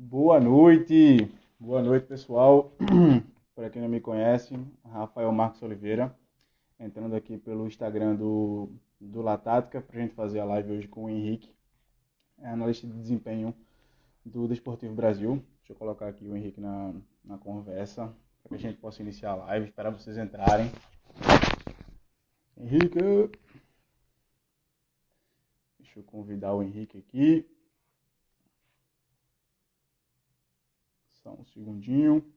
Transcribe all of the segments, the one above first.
Boa noite pessoal. Para quem não me conhece, Rafael Marcos Oliveira, entrando aqui pelo Instagram do Latática para a gente fazer a live hoje com o Henrique, analista de desempenho do Desportivo Brasil. Deixa eu colocar aqui o Henrique na conversa para que a gente possa iniciar a live. Esperar vocês entrarem. Henrique, deixa eu convidar o Henrique aqui. Só um segundinho. Deixa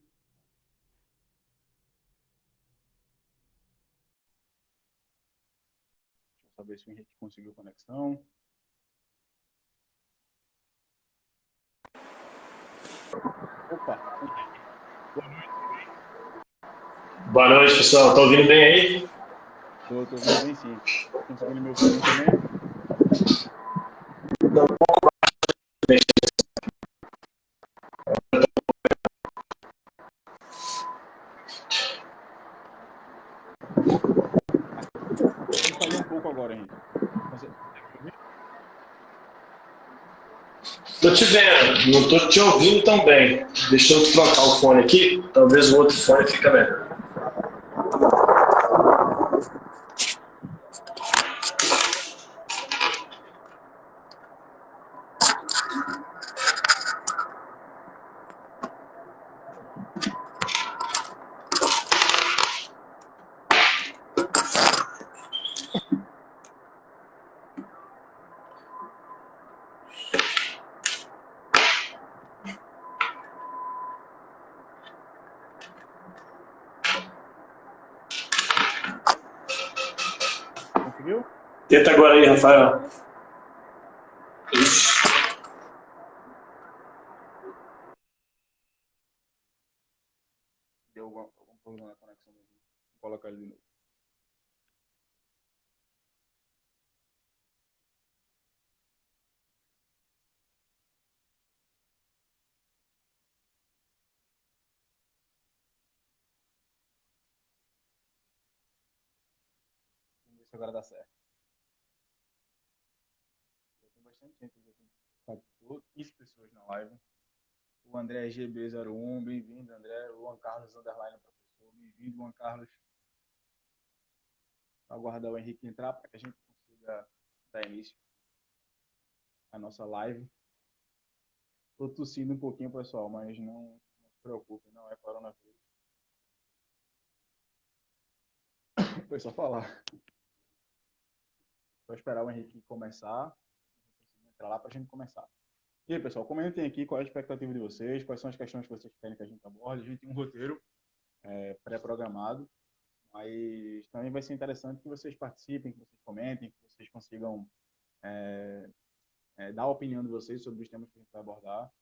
eu saber se o Henrique conseguiu conexão. Opa, boa noite. Boa noite, pessoal. Tá ouvindo bem aí? Tô ouvindo bem sim. Tá conseguindo me ouvir bem também? Falhou um pouco agora, Henrique. Consegue me ouvir? Tô te vendo, não tô te ouvindo tão bem. Deixa eu trocar o fone aqui, talvez o outro fone fique melhor. Conseguiu? Tenta agora aí, Rafael. Ixi. Deu algum problema na conexão do Henrique. Vou colocar ele de novo. Vamos ver se agora dá certo. Tem bastante gente aqui. 15 pessoas na live. O André GB01, bem-vindo, André. O Juan Carlos Underline, professor. Bem-vindo, Juan Carlos. Vou aguardar o Henrique entrar para que a gente consiga dar início à nossa live. Estou tossindo um pouquinho, pessoal, mas não se preocupe, não é coronavírus. Foi só falar. Vou esperar o Henrique começar. Entrar lá para a gente começar. E aí, pessoal, comentem aqui qual é a expectativa de vocês, quais são as questões que vocês querem que a gente aborde. A gente tem um roteiro pré-programado, mas também vai ser interessante que vocês participem, que vocês comentem, que vocês consigam dar a opinião de vocês sobre os temas que a gente vai abordar.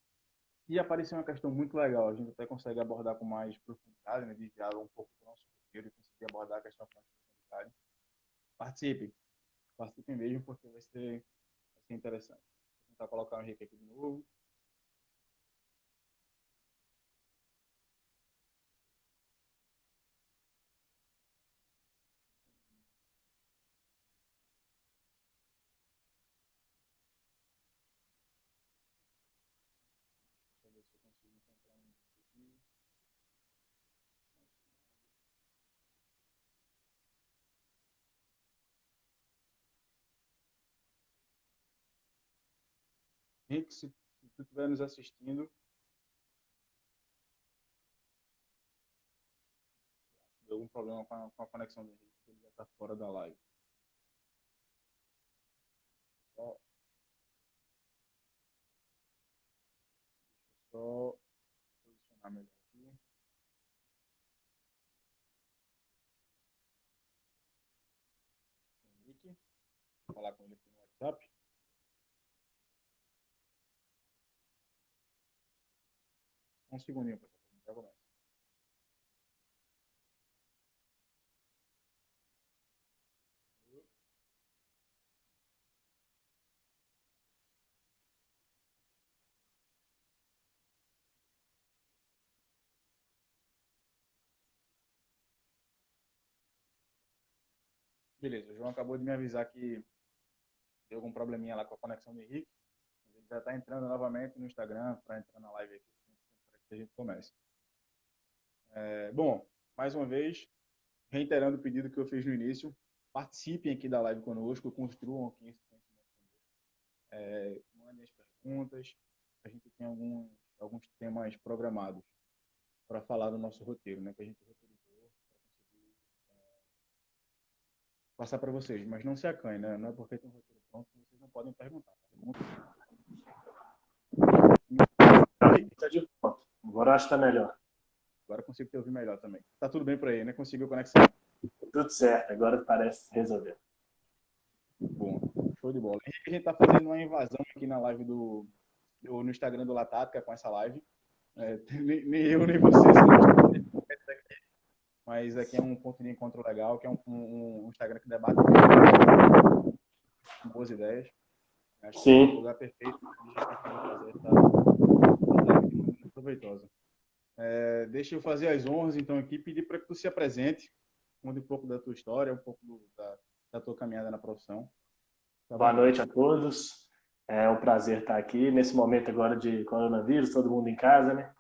E apareceu uma questão muito legal, a gente até consegue abordar com mais profundidade, né, desviar um pouco do nosso roteiro e conseguir abordar a questão com mais profundidade. Participem, participem mesmo, porque vai ser interessante. Vou tentar colocar o Henrique aqui de novo. Deixa eu ver se eu consigo encontrar um aqui. Henrique, se tu estiver nos assistindo, deu algum problema com a conexão do Henrique, ele já está fora da live. Só posicionar melhor aqui. Henrique, vou falar com ele aqui no WhatsApp. Um segundinho, pessoal, a gente já começa. Beleza, o João acabou de me avisar que deu algum probleminha lá com a conexão do Henrique. já está entrando novamente no Instagram para entrar na live aqui, para que a gente comece. Bom, mais uma vez, reiterando o pedido que eu fiz no início, participem aqui da live conosco, construam aqui esse conhecimento conosco, mandem as perguntas, a gente tem alguns temas programados para falar do nosso roteiro, né, que a gente roteirizou para conseguir passar para vocês, mas não se acanhe, né, não é porque tem um roteiro pronto que vocês não podem perguntar. Tá de volta. Agora acho que tá melhor. Agora consigo te ouvir melhor também. Tá tudo bem por aí, né? Conseguiu conexão? Tudo certo, agora parece resolver. Bom, show de bola. A gente tá fazendo uma invasão aqui na live no Instagram do Latática com essa live. Nem eu, nem você mas aqui é um ponto de encontro legal, que é um Instagram que debate com boas ideias. Acho que é um lugar perfeito para a gente fazer essa live de maneira proveitosa. Deixa eu fazer as honras, então, aqui, pedir para que tu se apresente, conte um pouco da tua história, um pouco da tua caminhada na profissão. Tá. Boa noite a todos. É um prazer estar aqui nesse momento agora de coronavírus, todo mundo em casa, né?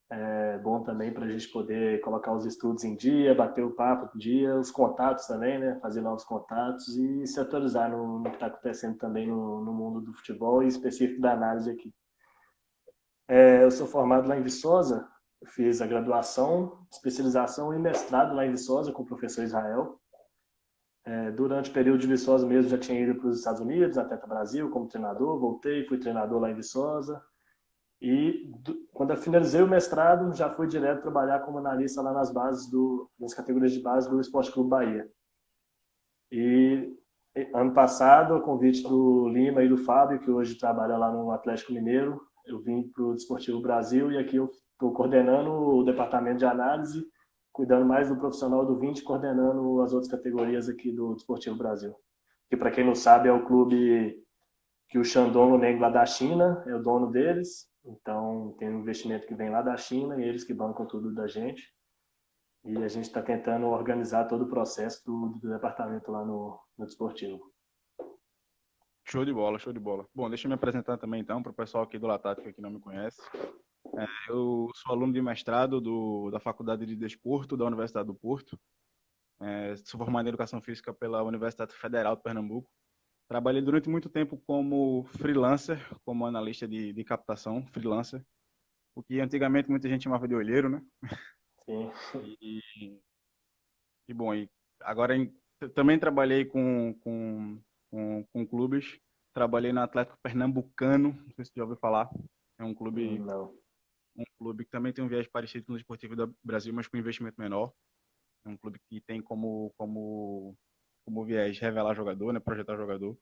É bom também para a gente poder colocar os estudos em dia, bater o papo em dia, os contatos também, né? Fazer novos contatos e se atualizar no que está acontecendo também no mundo do futebol e específico da análise aqui. Eu sou formado lá em Viçosa, eu fiz a graduação, especialização e mestrado lá em Viçosa com o professor Israel. Durante o período de Viçosa mesmo já tinha ido para os Estados Unidos, até para o Brasil como treinador, voltei, fui treinador lá em Viçosa. E quando eu finalizei o mestrado, já fui direto trabalhar como analista lá nas categorias de base do Esporte Clube Bahia. E ano passado, a convite do Lima e do Fábio, que hoje trabalha lá no Atlético Mineiro, eu vim para o Desportivo Brasil e aqui eu estou coordenando o departamento de análise, cuidando mais do profissional do 20, coordenando as outras categorias aqui do Desportivo Brasil. Que, para quem não sabe, é o clube que o Shandong Luneng lá da China é o dono deles. Então, tem um investimento que vem lá da China e eles que bancam tudo da gente. E a gente está tentando organizar todo o processo do departamento lá no Desportivo. Show de bola, show de bola. Bom, deixa eu me apresentar também, então, para o pessoal aqui do Latática que não me conhece. Eu sou aluno de mestrado da Faculdade de Desporto da Universidade do Porto. Sou formado em Educação Física pela Universidade Federal de Pernambuco. Trabalhei durante muito tempo como freelancer, como analista de captação, freelancer, o que antigamente muita gente chamava de olheiro, né? Sim. Bom, agora também trabalhei com clubes, trabalhei no Atlético Pernambucano, não sei se você já ouviu falar, é um clube, um clube que também tem um viés parecido com o Desportivo do Brasil, mas com investimento menor. É um clube que tem como viés revelar jogador, né, projetar jogador.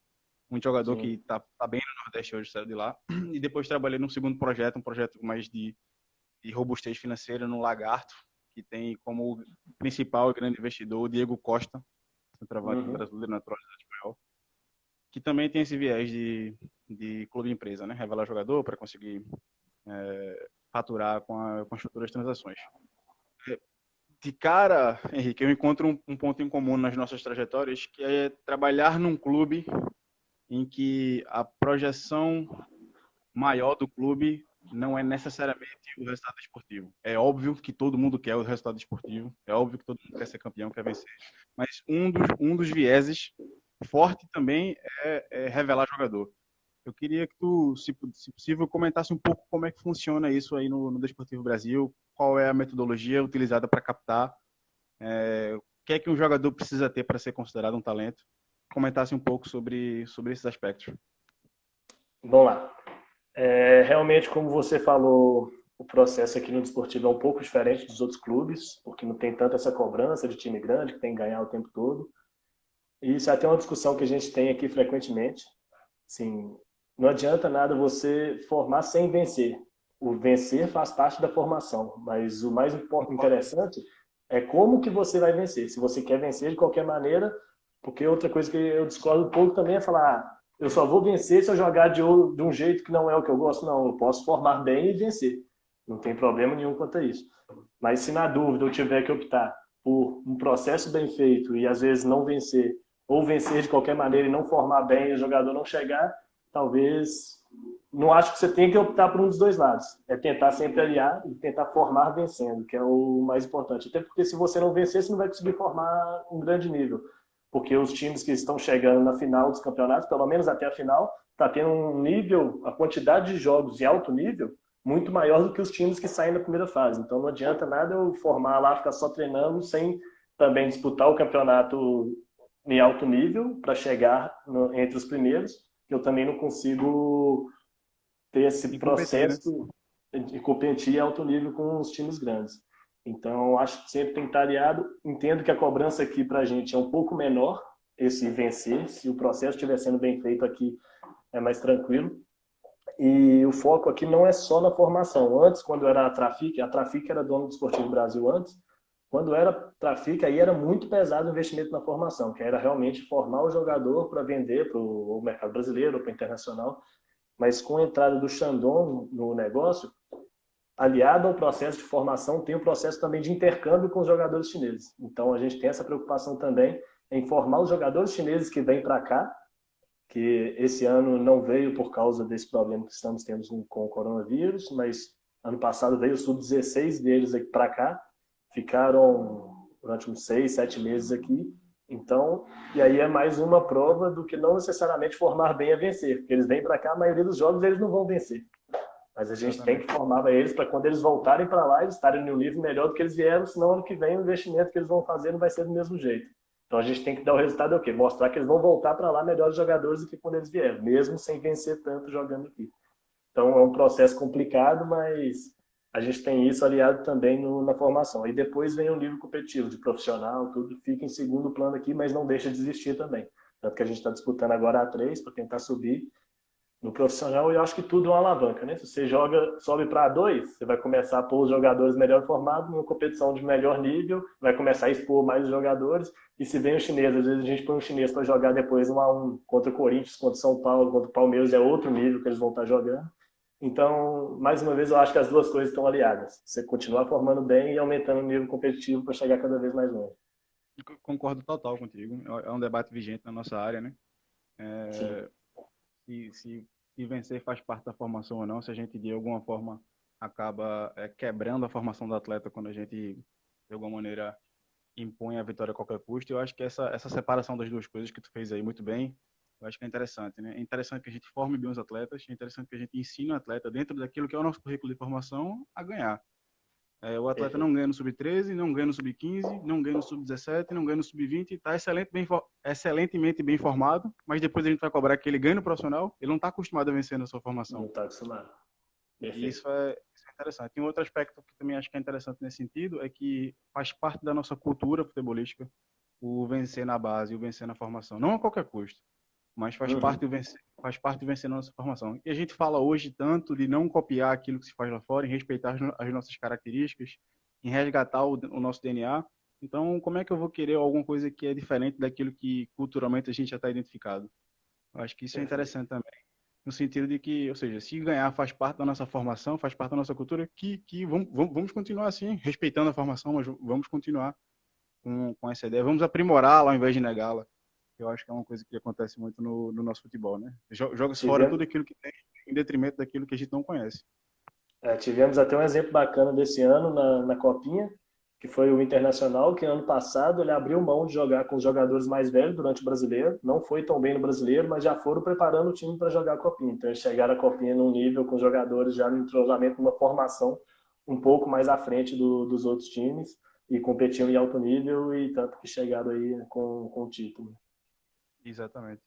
Um jogador que tá bem no Nordeste hoje, saiu de lá. E depois trabalhei num segundo projeto, um projeto mais de robustez financeira no Lagarto, que tem como principal e grande investidor o Diego Costa, centroavante brasileiro naturalizado espanhol, que também tem esse viés de clube empresa, né, revelar jogador para conseguir faturar com as futuras transações. De cara, Henrique, eu encontro um ponto em comum nas nossas trajetórias, que é trabalhar num clube em que a projeção maior do clube não é necessariamente o resultado esportivo. É óbvio que todo mundo quer o resultado esportivo, é óbvio que todo mundo quer ser campeão, quer vencer, mas um dos vieses forte também é revelar jogador. Eu queria que tu, se possível, comentasse um pouco como é que funciona isso aí no Desportivo Brasil, qual é a metodologia utilizada para captar, o que é que um jogador precisa ter para ser considerado um talento. Comentasse um pouco sobre esses aspectos. Vamos lá. Realmente, como você falou, o processo aqui no Desportivo é um pouco diferente dos outros clubes, porque não tem tanta essa cobrança de time grande, que tem que ganhar o tempo todo. E isso é até uma discussão que a gente tem aqui frequentemente. Assim, não adianta nada você formar sem vencer. O vencer faz parte da formação, mas o mais interessante é como que você vai vencer. Se você quer vencer de qualquer maneira, porque outra coisa que eu discordo um pouco também é falar eu só vou vencer se eu jogar de um jeito que não é o que eu gosto. Não, eu posso formar bem e vencer. Não tem problema nenhum quanto a isso. Mas se na dúvida eu tiver que optar por um processo bem feito e às vezes não vencer, ou vencer de qualquer maneira e não formar bem e o jogador não chegar, talvez não acho que você tem que optar por um dos dois lados. É tentar sempre aliar e tentar formar vencendo, que é o mais importante. Até porque se você não vencer, você não vai conseguir formar um grande nível. Porque os times que estão chegando na final dos campeonatos, pelo menos até a final, está tendo um nível, a quantidade de jogos de alto nível, muito maior do que os times que saem da primeira fase. Então não adianta nada eu formar lá, ficar só treinando, sem também disputar o campeonato em alto nível para chegar entre os primeiros, que eu também não consigo ter esse E competir, né? processo de competir em alto nível com os times grandes. Então, acho que sempre tem que estar aliado. Entendo que a cobrança aqui para a gente é um pouco menor, esse vencer. Se o processo estiver sendo bem feito aqui, é mais tranquilo. E o foco aqui não é só na formação. Antes, quando era a Trafic era dona do Esportivo Brasil antes, quando era Trafic, aí era muito pesado o investimento na formação, que era realmente formar o jogador para vender para o mercado brasileiro ou para o internacional. Mas com a entrada do Shandong no negócio, aliado ao processo de formação, tem o processo também de intercâmbio com os jogadores chineses. Então a gente tem essa preocupação também em formar os jogadores chineses que vêm para cá, que esse ano não veio por causa desse problema que estamos tendo com o coronavírus, mas ano passado veio o sub-16 deles aqui para cá, ficaram durante uns 6, 7 meses aqui. Então, e aí é mais uma prova do que não necessariamente formar bem a vencer, porque eles vêm para cá, a maioria dos jogos eles não vão vencer. Mas a gente tem Exatamente. que formar eles para quando eles voltarem para lá, eles estarem no nível melhor do que eles vieram, senão ano que vem o investimento que eles vão fazer não vai ser do mesmo jeito. Então a gente tem que dar o resultado é o quê? Mostrar que eles vão voltar para lá melhores jogadores do que quando eles vieram, mesmo sem vencer tanto jogando aqui. Então é um processo complicado, mas a gente tem isso aliado também na formação. E depois vem o nível competitivo, de profissional, tudo fica em segundo plano aqui, mas não deixa de existir também. Tanto que a gente está disputando agora a A3 para tentar subir. No profissional, eu acho que tudo é uma alavanca, né? Se você joga, sobe para A2, você vai começar a pôr os jogadores melhor formados numa competição de melhor nível, vai começar a expor mais os jogadores, e se vem o chinês, às vezes a gente põe um chinês para jogar depois 1-1 contra o Corinthians, contra o São Paulo, contra o Palmeiras, é outro nível que eles vão estar jogando. Então, mais uma vez, eu acho que as duas coisas estão aliadas. Você continuar formando bem e aumentando o nível competitivo para chegar cada vez mais longe. Concordo total contigo. É um debate vigente na nossa área, né? Sim. Se vencer faz parte da formação ou não, se a gente de alguma forma acaba quebrando a formação do atleta quando a gente de alguma maneira impõe a vitória a qualquer custo. Eu acho que essa separação das duas coisas que tu fez aí muito bem, eu acho que é interessante, né? É interessante que a gente forme bem os atletas, é interessante que a gente ensine o atleta dentro daquilo que é o nosso currículo de formação a ganhar. O atleta Perfeito. não ganha no sub-13, não ganha no sub-15, não ganha no sub-17, não ganha no sub-20, está excelentemente bem formado, mas depois a gente vai cobrar que ele ganhe no profissional, ele não está acostumado a vencer na sua Não formação. está acostumado. E Perfeito. isso é interessante. E um outro aspecto que também acho que é interessante nesse sentido é que faz parte da nossa cultura futebolística o vencer na base, o vencer na formação. Não a qualquer custo, mas Uhum. faz parte do vencer na nossa formação. E a gente fala hoje tanto de não copiar aquilo que se faz lá fora, em respeitar as nossas características, em resgatar o nosso DNA. Então, como é que eu vou querer alguma coisa que é diferente daquilo que culturalmente a gente já está identificado? Eu acho que isso é Perfeito. interessante também. No sentido de que, ou seja, se ganhar faz parte da nossa formação, faz parte da nossa cultura, que vamos continuar assim, respeitando a formação, mas vamos continuar com essa ideia. Vamos aprimorá-la ao invés de negá-la. Eu acho que é uma coisa que acontece muito no nosso futebol, né? Joga-se fora tudo Tivemos, aquilo que tem em detrimento daquilo que a gente não conhece. tivemos até um exemplo bacana desse ano na Copinha, que foi o Internacional, que ano passado ele abriu mão de jogar com os jogadores mais velhos durante o Brasileiro, não foi tão bem no Brasileiro, mas já foram preparando o time para jogar a Copinha. Então eles chegaram à Copinha num nível com os jogadores já no entrosamento, numa formação um pouco mais à frente dos outros times e competiam em alto nível e tanto que chegaram aí com o título. Exatamente.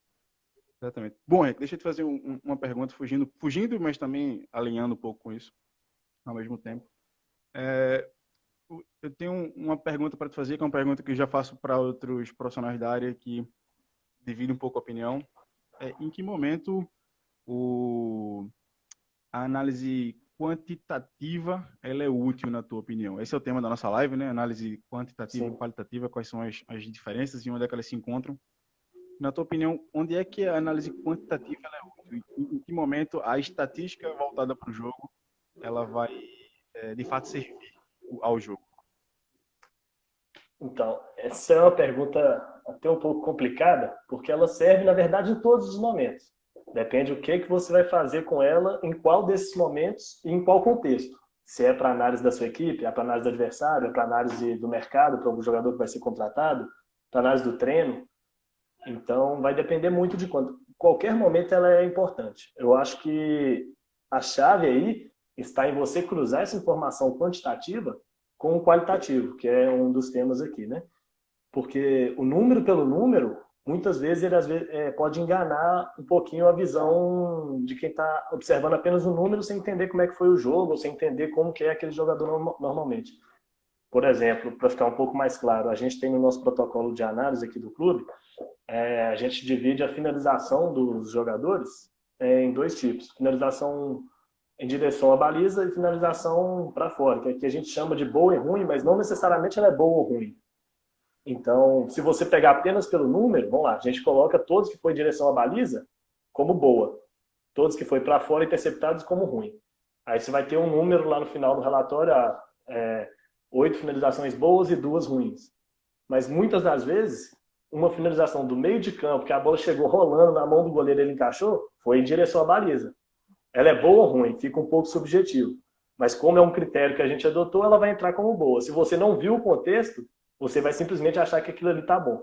Exatamente. Bom, Henrique, deixa eu te fazer uma pergunta, fugindo, mas também alinhando um pouco com isso ao mesmo tempo. É, eu tenho uma pergunta para te fazer, que é uma pergunta que eu já faço para outros profissionais da área que dividem um pouco a opinião. Em que momento o, a análise quantitativa ela é útil na tua opinião? Esse é o tema da nossa live, né? Análise quantitativa e Sim. qualitativa, quais são as diferenças e onde é que elas se encontram? Na tua opinião, onde é que a análise quantitativa ela é útil? Em que momento a estatística voltada para o jogo ela vai de fato servir ao jogo? Então, essa é uma pergunta até um pouco complicada, porque ela serve, na verdade, em todos os momentos. Depende o que você vai fazer com ela, em qual desses momentos e em qual contexto. Se é para análise da sua equipe, é para análise do adversário, é para análise do mercado, para o jogador que vai ser contratado, para análise do treino. Então, vai depender muito de quanto. Qualquer momento ela é importante. Eu acho que a chave aí está em você cruzar essa informação quantitativa com o qualitativo, que é um dos temas aqui, né? Porque o número pelo número, muitas vezes ele às vezes, pode enganar um pouquinho a visão de quem está observando apenas o número sem entender como é que foi o jogo, ou sem entender como que é aquele jogador normalmente. Por exemplo, para ficar um pouco mais claro, a gente tem no nosso protocolo de análise aqui do clube, a gente divide a finalização dos jogadores em dois tipos. Finalização em direção à baliza e finalização para fora, que aqui a gente chama de boa e ruim, mas não necessariamente ela é boa ou ruim. Então, se você pegar apenas pelo número, vamos lá, a gente coloca todos que foi em direção à baliza como boa, todos que foi para fora interceptados como ruim. Aí você vai ter um número lá no final do relatório, 8 finalizações boas e 2 ruins. Mas muitas das vezes, uma finalização do meio de campo, que a bola chegou rolando na mão do goleiro e ele encaixou, foi em direção à baliza. Ela é boa ou ruim? Fica um pouco subjetivo. Mas como é um critério que a gente adotou, ela vai entrar como boa. Se você não viu o contexto, você vai simplesmente achar que aquilo ali tá bom.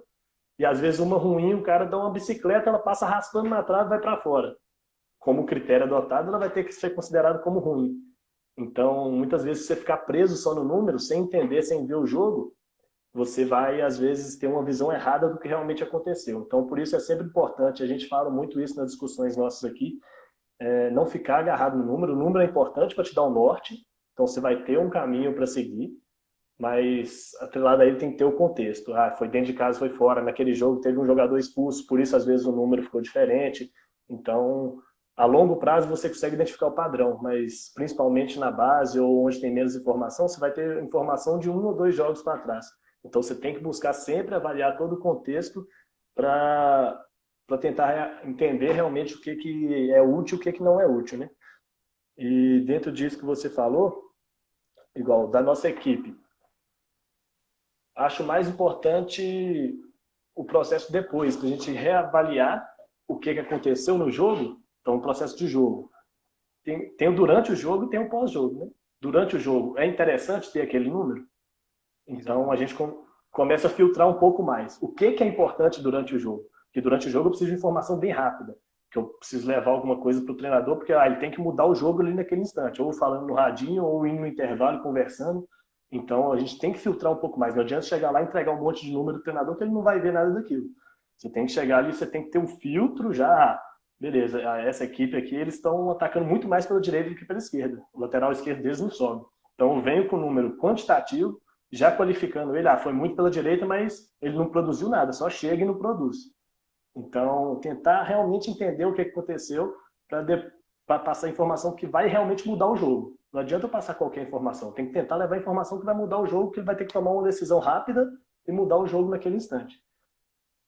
E às vezes uma ruim, o cara dá uma bicicleta, ela passa raspando na trave e vai para fora. Como critério adotado, ela vai ter que ser considerada como ruim. Então, muitas vezes, se você ficar preso só no número, sem entender, sem ver o jogo, você vai, às vezes, ter uma visão errada do que realmente aconteceu. Então, por isso é sempre importante, a gente fala muito isso nas discussões nossas aqui, não ficar agarrado no número. O número é importante para te dar um norte, então você vai ter um caminho para seguir, mas atrelado a ele tem que ter o contexto. Foi dentro de casa, foi fora. Naquele jogo teve um jogador expulso, por isso às vezes o número ficou diferente. Então, a longo prazo você consegue identificar o padrão, mas principalmente na base ou onde tem menos informação, você vai ter informação de 1 ou 2 jogos para trás. Então você tem que buscar sempre avaliar todo o contexto para tentar entender realmente o que é útil e o que não é útil, né? E dentro disso que você falou, igual da nossa equipe, acho mais importante o processo depois, para a gente reavaliar o que aconteceu no jogo. Então, o processo de jogo. Tem o durante o jogo e tem o pós-jogo, né? Durante o jogo, é interessante ter aquele número? Então, a gente começa a filtrar um pouco mais. O que é importante durante o jogo? Porque durante o jogo eu preciso de informação bem rápida, que eu preciso levar alguma coisa para o treinador, porque ele tem que mudar o jogo ali naquele instante, ou falando no radinho, ou indo no intervalo, conversando. Então, a gente tem que filtrar um pouco mais. Não adianta chegar lá e entregar um monte de número do treinador, que ele não vai ver nada daquilo. Você tem que chegar ali, você tem que ter um filtro já. Beleza, essa equipe aqui, eles estão atacando muito mais pela direita do que pela esquerda. O lateral esquerdo deles não sobe. Então, eu venho com um número quantitativo, já qualificando ele. Foi muito pela direita, mas ele não produziu nada, só chega e não produz. Então, tentar realmente entender o que aconteceu para passar a informação que vai realmente mudar o jogo. Não adianta eu passar qualquer informação. Tem que tentar levar a informação que vai mudar o jogo, que ele vai ter que tomar uma decisão rápida e mudar o jogo naquele instante.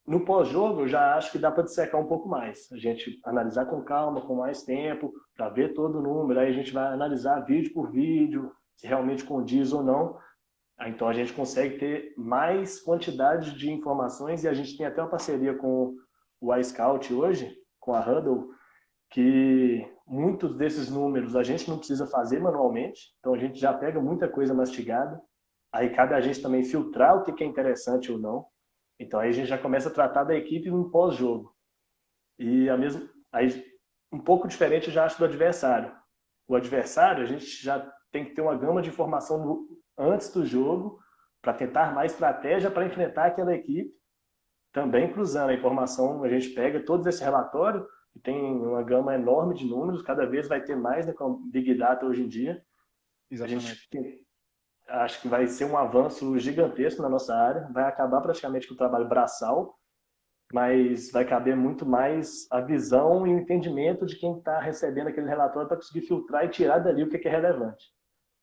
No pós-jogo, eu já acho que dá para dissecar um pouco mais. A gente analisar com calma, com mais tempo, para ver todo o número. Aí a gente vai analisar vídeo por vídeo, se realmente condiz ou não. Então a gente consegue ter mais quantidade de informações e a gente tem até uma parceria com o iScout hoje, com a Hudl, que muitos desses números a gente não precisa fazer manualmente, então a gente já pega muita coisa mastigada. Aí cabe a gente também filtrar o que é interessante ou não. Então aí a gente já começa a tratar da equipe no pós-jogo. E aí, um pouco diferente eu já acho do adversário. O adversário, a gente já tem que ter uma gama de informação antes do jogo para tentar armar estratégia para enfrentar aquela equipe. Também cruzando a informação, a gente pega todo esse relatório, que tem uma gama enorme de números, cada vez vai ter mais, né, com Big Data hoje em dia. Exatamente. A gente acho que vai ser um avanço gigantesco na nossa área, vai acabar praticamente com o trabalho braçal, mas vai caber muito mais a visão e o entendimento de quem está recebendo aquele relatório para conseguir filtrar e tirar dali o que é relevante.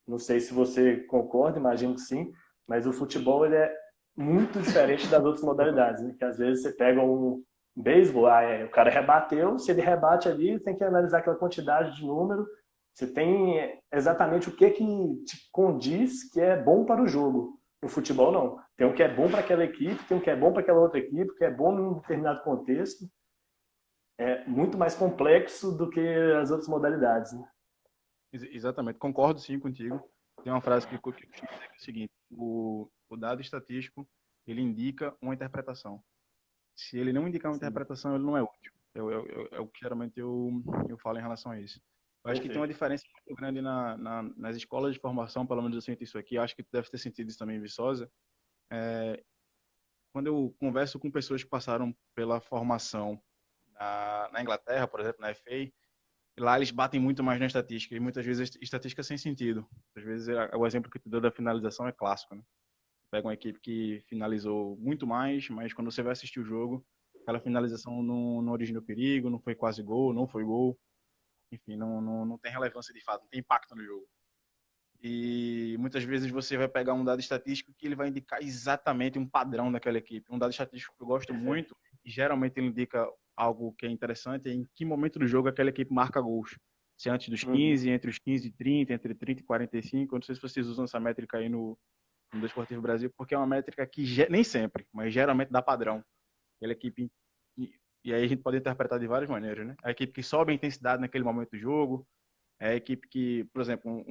Não sei se você concorda, imagino que sim, mas o futebol ele é muito diferente das outras modalidades, né? Que às vezes você pega um beisebol, o cara rebateu, se ele rebate ali, tem que analisar aquela quantidade de número, você tem exatamente o que te condiz que é bom para o jogo. No futebol, não. Tem um que é bom para aquela equipe, tem um que é bom para aquela outra equipe, que é bom em um determinado contexto. é muito mais complexo do que as outras modalidades, né? Exatamente, concordo sim contigo. Tem uma frase que eu costumo dizer que é o seguinte: o dado estatístico ele indica uma interpretação. Se ele não indicar uma Sim, interpretação, ele não é útil. É o que geralmente eu falo em relação a isso. Eu acho que tem uma perfeito. diferença muito grande nas escolas de formação, pelo menos eu sinto isso aqui. Eu acho que tu deve ter sentido isso também em Viçosa. Quando eu converso com pessoas que passaram pela formação na Inglaterra, por exemplo, na FA, lá eles batem muito mais na estatística, e muitas vezes estatística sem sentido. Às vezes o exemplo que tu deu da finalização é clássico, né? Pega uma equipe que finalizou muito mais, mas quando você vai assistir o jogo, aquela finalização não originou perigo, não foi quase gol, não foi gol, enfim, não tem relevância de fato, não tem impacto no jogo. E muitas vezes você vai pegar um dado estatístico que ele vai indicar exatamente um padrão daquela equipe. Um dado estatístico que eu gosto Perfeito. muito, e geralmente ele indica algo que é interessante, é em que momento do jogo aquela equipe marca gols. Se é antes dos Uhum. 15, entre os 15 e 30, entre 30 e 45. Eu não sei se vocês usam essa métrica aí no Desportivo Brasil, porque é uma métrica que nem sempre, mas geralmente dá padrão. Aquela equipe, e aí a gente pode interpretar de várias maneiras, né? A equipe que sobe a intensidade naquele momento do jogo, é a equipe que, por exemplo,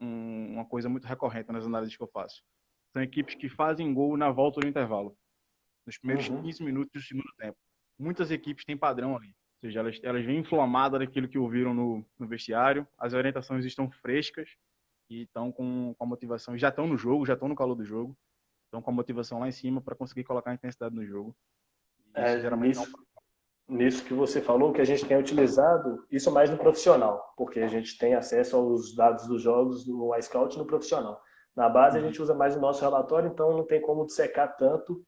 uma coisa muito recorrente nas análises que eu faço. São equipes que fazem gol na volta do intervalo, nos primeiros Uhum. 15 minutos do segundo tempo. Muitas equipes têm padrão ali. Ou seja, elas vêm inflamadas daquilo que ouviram no vestiário, as orientações estão frescas e estão com a motivação, já estão no jogo, já estão no calor do jogo, estão com a motivação lá em cima para conseguir colocar a intensidade no jogo. E isso É, geralmente não. nisso que você falou, que a gente tem utilizado, isso mais no profissional, porque a gente tem acesso aos dados dos jogos do iScout no profissional. Na base a Uhum. gente usa mais o nosso relatório, então não tem como dissecar tanto,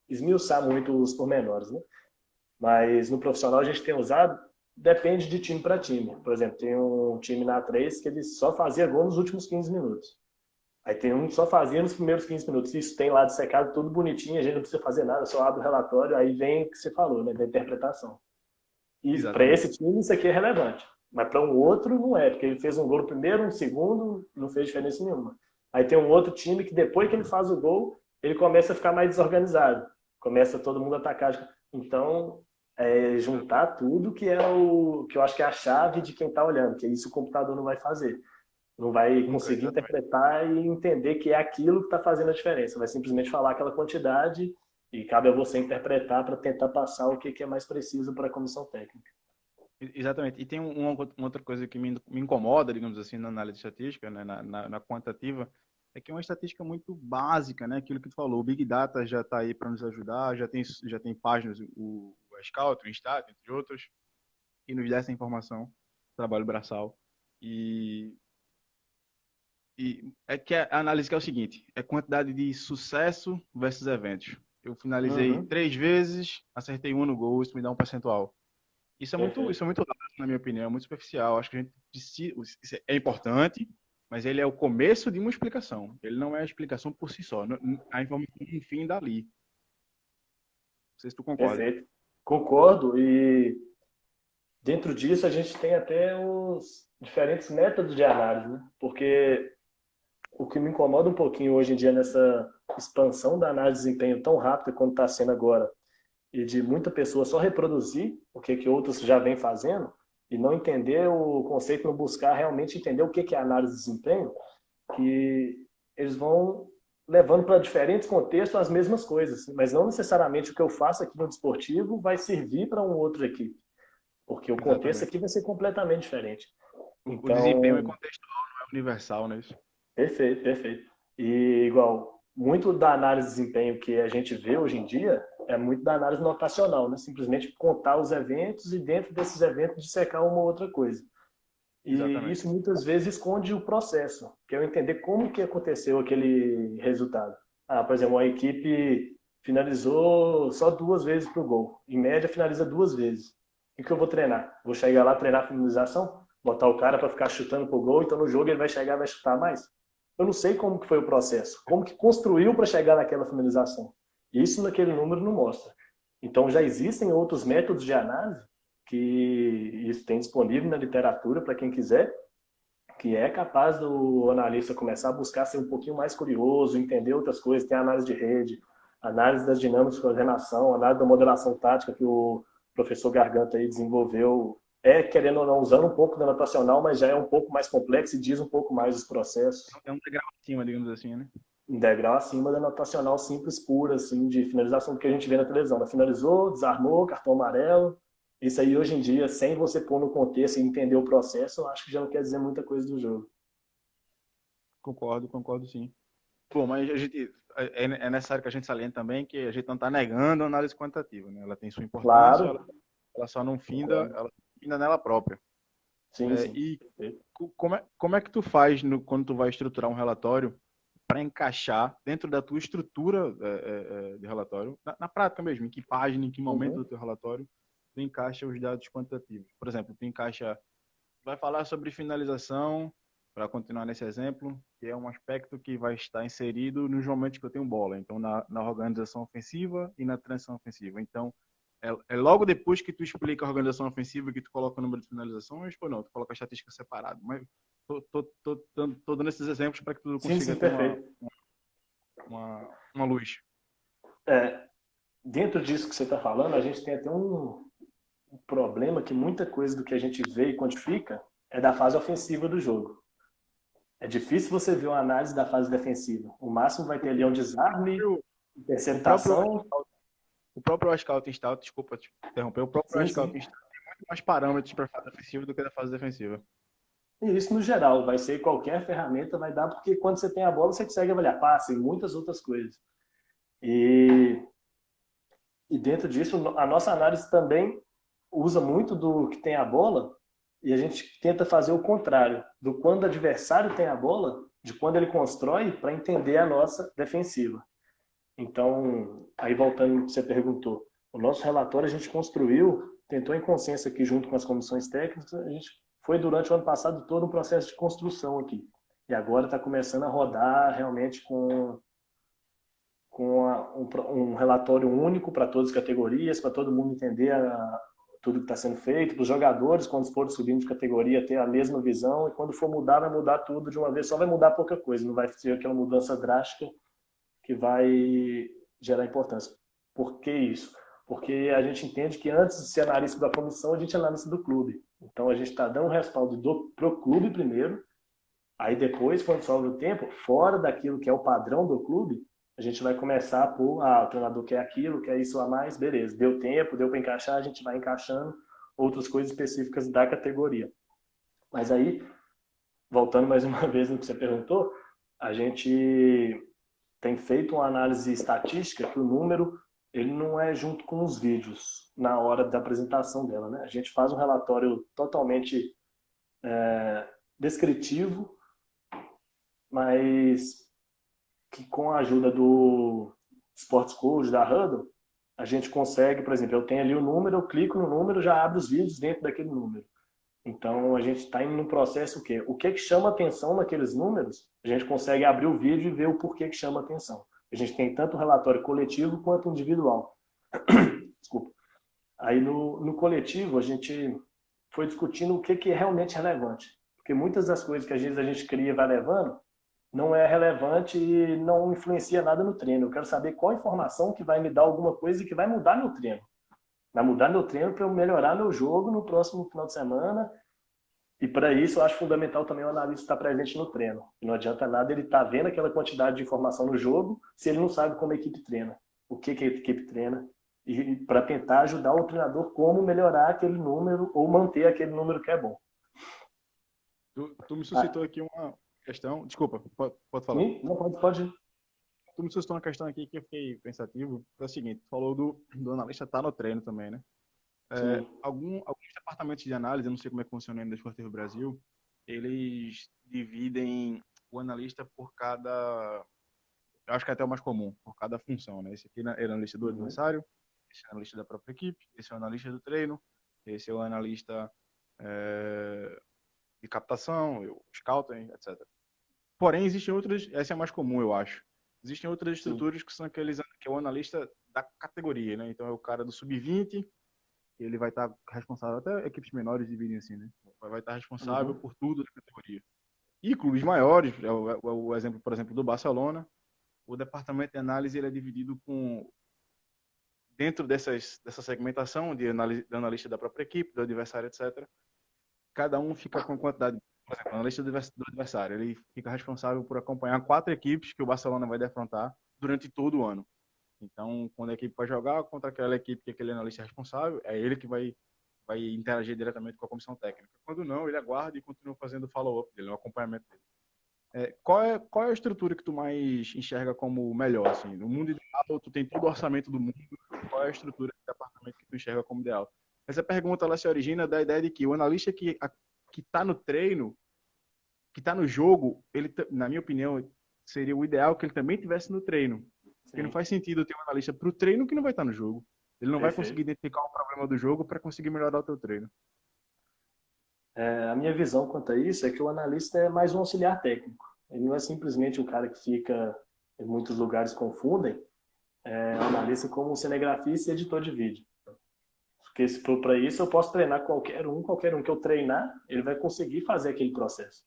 esmiuçar muito os pormenores, né? Mas no profissional a gente tem usado, depende de time para time. Por exemplo, tem um time na 3 que ele só fazia gol nos últimos 15 minutos. Aí tem um que só fazia nos primeiros 15 minutos. Isso tem lá dissecado tudo bonitinho, a gente não precisa fazer nada, só abre o relatório, aí vem o que você falou, né, da interpretação. E para Exatamente. esse time isso aqui é relevante. Mas para um outro não é, porque ele fez um gol no primeiro, um segundo, não fez diferença nenhuma. Aí tem um outro time que depois que ele faz o gol, ele começa a ficar mais desorganizado. Começa todo mundo a atacar. Então, juntar tudo que é o que eu acho que é a chave de quem está olhando, que isso o computador não vai fazer. Não vai Nunca, conseguir exatamente. interpretar e entender que é aquilo que está fazendo a diferença. Vai simplesmente falar aquela quantidade e cabe a você interpretar para tentar passar o que é mais preciso para a comissão técnica. Exatamente. E tem uma outra coisa que me incomoda, digamos assim, na análise estatística, né, na quantitativa, é que é uma estatística muito básica, né? Aquilo que tu falou, o Big Data já está aí para nos ajudar, já tem páginas, o Scout, o Instat, entre outros, que nos dá essa informação, trabalho braçal. E, e é que a análise que é o seguinte, é quantidade de sucesso versus eventos. Eu finalizei Uhum, 3 vezes, acertei um no gol, isso me dá um percentual. Isso perfeito. é muito raso, na minha opinião, é muito superficial. Acho que a gente precisa, isso é importante, mas ele é o começo de uma explicação. Ele não é a explicação por si só. A informação no fim dali. Não sei se tu concorda. Perfeito. Concordo. E dentro disso a gente tem até os diferentes métodos de análise, né? Porque o que me incomoda um pouquinho hoje em dia nessa expansão da análise de desempenho tão rápida quanto está sendo agora, e de muita pessoa só reproduzir o que outros já vêm fazendo e não entender o conceito, não buscar realmente entender o que é análise de desempenho, que eles vão levando para diferentes contextos as mesmas coisas, mas não necessariamente o que eu faço aqui no desportivo vai servir para um outro aqui, porque o contexto Exatamente. aqui vai ser completamente diferente. O desempenho é Então, contextual, não é universal, né? Isso. perfeito, perfeito. E igual, muito da análise de desempenho que a gente vê hoje em dia é muito da análise notacional, né? Simplesmente contar os eventos e dentro desses eventos dissecar uma ou outra coisa. E Exatamente. isso muitas vezes esconde o processo, que é eu entender como que aconteceu aquele resultado. Ah, por exemplo, uma equipe finalizou só 2 vezes para o gol. Em média, finaliza 2 vezes. O que eu vou treinar? Vou chegar lá treinar a finalização? Botar o cara para ficar chutando para o gol, então no jogo ele vai chegar e vai chutar mais? Eu não sei como que foi o processo, como que construiu para chegar naquela finalização. Isso naquele número não mostra. Então já existem outros métodos de análise que isso tem disponível na literatura para quem quiser, que é capaz do analista começar a buscar ser um pouquinho mais curioso, entender outras coisas. Tem a análise de rede, análise das dinâmicas de coordenação, análise da modelação tática que o professor Garganta aí desenvolveu, querendo ou não, usando um pouco da natacional, mas já é um pouco mais complexo e diz um pouco mais dos processos. É um degrau acima, digamos assim, né? Um degrau acima da natacional simples, pura, assim, de finalização que a gente vê na televisão. Ela finalizou, desarmou, cartão amarelo. Isso aí, hoje em dia, sem você pôr no contexto e entender o processo, eu acho que já não quer dizer muita coisa do jogo. Concordo sim. Pô, mas a gente, é necessário que a gente saliente também que a gente não está negando a análise quantitativa, né? Ela tem sua importância, Claro, ela só não finda, concordo. ela finda nela própria. Sim, sim. E como é que tu faz quando tu vai estruturar um relatório para encaixar dentro da tua estrutura de relatório, na prática mesmo, em que página, em que momento do Uhum. teu relatório, tu encaixa os dados quantitativos. Por exemplo, vai falar sobre finalização, para continuar nesse exemplo, que é um aspecto que vai estar inserido nos momentos que eu tenho bola. Então, na organização ofensiva e na transição ofensiva. Então, é logo depois que tu explica a organização ofensiva que tu coloca o número de finalizações, ou não, tu coloca a estatística separada. Mas tô dando esses exemplos para que tu Sim, consiga sim, ter perfeito. uma luz. É, dentro disso que você está falando, a gente tem até um problema que muita coisa do que a gente vê e quantifica é da fase ofensiva do jogo. É difícil você ver uma análise da fase defensiva. O máximo vai ter ali um desarme, O próprio, interceptação. o próprio Scouting Stat, desculpa te interromper, o próprio Sim, sim. Scouting Stat tem muito mais parâmetros para a fase ofensiva do que da fase defensiva. E isso no geral, vai ser qualquer ferramenta, vai dar, porque quando você tem a bola, você consegue avaliar passe e muitas outras coisas. E, e dentro disso, a nossa análise também usa muito do que tem a bola e a gente tenta fazer o contrário, do quando o adversário tem a bola, de quando ele constrói, para entender a nossa defensiva. Então, aí voltando ao que você perguntou, o nosso relatório a gente construiu, tentou em consenso aqui junto com as comissões técnicas, a gente foi durante o ano passado todo um processo de construção aqui. E agora está começando a rodar realmente com um relatório único para todas as categorias, para todo mundo entender tudo que está sendo feito, para os jogadores, quando for subindo de categoria, ter a mesma visão, e quando for mudar, vai mudar tudo de uma vez, só vai mudar pouca coisa, não vai ser aquela mudança drástica que vai gerar importância. Por que isso? Porque a gente entende que antes de ser analista da comissão, a gente é analista do clube. Então a gente está dando respaldo pro clube primeiro, aí depois, quando sobra o tempo, fora daquilo que é o padrão do clube, a gente vai começar por, o treinador quer aquilo, quer isso a mais, beleza. Deu tempo, deu para encaixar, a gente vai encaixando outras coisas específicas da categoria. Mas aí, voltando mais uma vez no que você perguntou, a gente tem feito uma análise estatística que o número ele não é junto com os vídeos na hora da apresentação dela, né? A gente faz um relatório totalmente descritivo, mas que com a ajuda do Sports Code, da Hudl, a gente consegue, por exemplo, eu tenho ali o número, eu clico no número, já abre os vídeos dentro daquele número. Então, a gente está indo no processo o quê? O que chama atenção naqueles números, a gente consegue abrir o vídeo e ver o porquê que chama atenção. A gente tem tanto relatório coletivo quanto individual. Desculpa. Aí, no coletivo, a gente foi discutindo o que é realmente relevante. Porque muitas das coisas que às vezes a gente cria e vai levando, não é relevante e não influencia nada no treino. Eu quero saber qual informação que vai me dar alguma coisa e que vai mudar meu treino. Vai mudar meu treino para eu melhorar meu jogo no próximo final de semana. E para isso, eu acho fundamental também o analista estar presente no treino. Não adianta nada ele estar vendo aquela quantidade de informação no jogo se ele não sabe como a equipe treina, o que a equipe treina, e para tentar ajudar o treinador como melhorar aquele número ou manter aquele número que é bom. Tu me suscitou aqui uma questão. Desculpa, pode falar. Sim? Não, pode. Tu me suscitou uma questão aqui que eu fiquei pensativo. É o seguinte, tu falou do analista estar no treino também, né? Sim. Alguns departamentos de análise, eu não sei como é que funciona ainda no Esportivo Brasil, eles dividem o analista por cada, eu acho que é até o mais comum, por cada função, né? Esse aqui é o analista do Uhum. adversário, esse é o analista da própria equipe, esse é o analista do treino, esse é o analista de captação, o scouting, etc. Porém, existem outras, essa é a mais comum, eu acho. Existem outras Sim. estruturas que são aqueles que é o analista da categoria, né? Então é o cara do sub-20, ele vai estar responsável, até equipes menores dividem assim, né? Vai estar responsável Uhum. por tudo da categoria. E clubes maiores, o exemplo, por exemplo, do Barcelona, o departamento de análise ele é dividido com dentro dessa segmentação de analista da própria equipe, do adversário, etc., cada um fica com quantidade. Por exemplo, o analista do adversário, ele fica responsável por acompanhar 4 equipes que o Barcelona vai defrontar durante todo o ano. Então, quando a equipe vai jogar contra aquela equipe que aquele analista é responsável, é ele que vai interagir diretamente com a comissão técnica. Quando não, ele aguarda e continua fazendo o follow-up dele, o acompanhamento dele. Qual é a estrutura que tu mais enxerga como melhor? Assim? No mundo ideal, tu tem todo o orçamento do mundo, qual é a estrutura de departamento que tu enxerga como ideal? Essa pergunta ela se origina da ideia de que o analista que está no treino, que está no jogo, ele, na minha opinião, seria o ideal que ele também tivesse no treino. Porque não faz sentido ter um analista para o treino que não vai estar no jogo. Ele não vai conseguir identificar o problema do jogo para conseguir melhorar o teu treino. A minha visão quanto a isso é que o analista é mais um auxiliar técnico. Ele não é simplesmente um cara que fica, em muitos lugares confundem, o analista como um cinegrafista e editor de vídeo. Porque para isso eu posso treinar qualquer um que eu treinar, ele vai conseguir fazer aquele processo.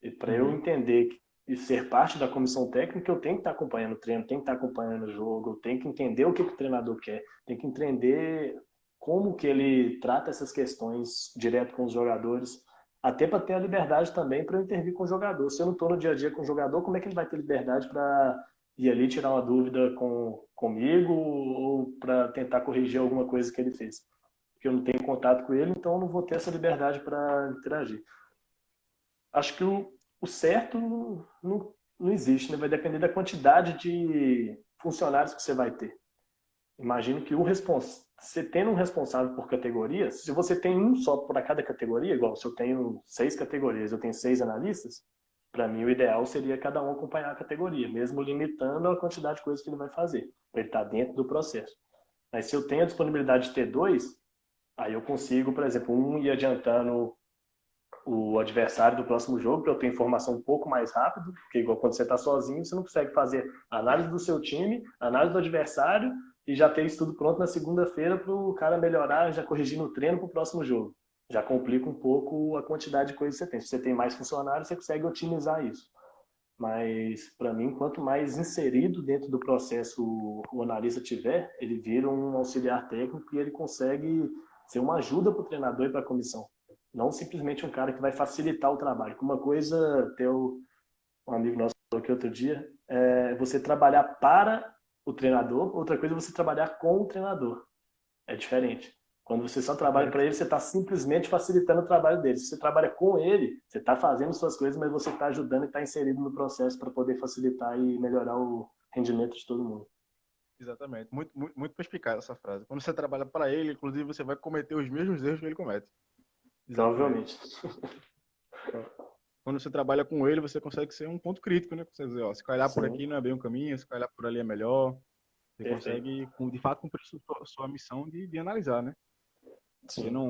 E para eu entender e ser parte da comissão técnica, eu tenho que estar acompanhando o treino, tenho que estar acompanhando o jogo, eu tenho que entender o que o treinador quer, tenho que entender como que ele trata essas questões direto com os jogadores, até para ter a liberdade também para eu intervir com o jogador. Se eu não estou no dia a dia com o jogador, como é que ele vai ter liberdade para ir ali tirar uma dúvida comigo ou para tentar corrigir alguma coisa que ele fez? Porque eu não tenho contato com ele, então eu não vou ter essa liberdade para interagir. Acho que o certo não existe, né? Vai depender da quantidade de funcionários que você vai ter. Imagino que você tendo um responsável por categoria, se você tem um só para cada categoria, igual se eu tenho 6 categorias, eu tenho 6 analistas, para mim o ideal seria cada um acompanhar a categoria, mesmo limitando a quantidade de coisas que ele vai fazer, para ele estar dentro do processo. Mas se eu tenho a disponibilidade de ter 2, aí eu consigo, por exemplo, um ir adiantando o adversário do próximo jogo, para eu ter informação um pouco mais rápido, porque igual quando você está sozinho, você não consegue fazer análise do seu time, análise do adversário e já ter isso tudo pronto na segunda-feira para o cara melhorar, já corrigir no treino para o próximo jogo. Já complica um pouco a quantidade de coisas que você tem. Se você tem mais funcionários, você consegue otimizar isso. Mas, para mim, quanto mais inserido dentro do processo o analista tiver, ele vira um auxiliar técnico e ele consegue ser uma ajuda para o treinador e para a comissão. Não simplesmente um cara que vai facilitar o trabalho. Uma coisa, um amigo nosso falou aqui outro dia, é você trabalhar para o treinador, outra coisa é você trabalhar com o treinador. É diferente. Quando você só trabalha para ele, você está simplesmente facilitando o trabalho dele. Se você trabalha com ele, você está fazendo suas coisas, mas você está ajudando e está inserido no processo para poder facilitar e melhorar o rendimento de todo mundo. Exatamente. Muito, muito, muito perspicaz essa frase. Quando você trabalha para ele, inclusive, você vai cometer os mesmos erros que ele comete. Provavelmente. Quando você trabalha com ele, você consegue ser um ponto crítico, né? Você dizer, ó, se calhar por aqui não é bem um caminho, se calhar por ali é melhor. Você consegue, de fato, cumprir sua missão de analisar, né?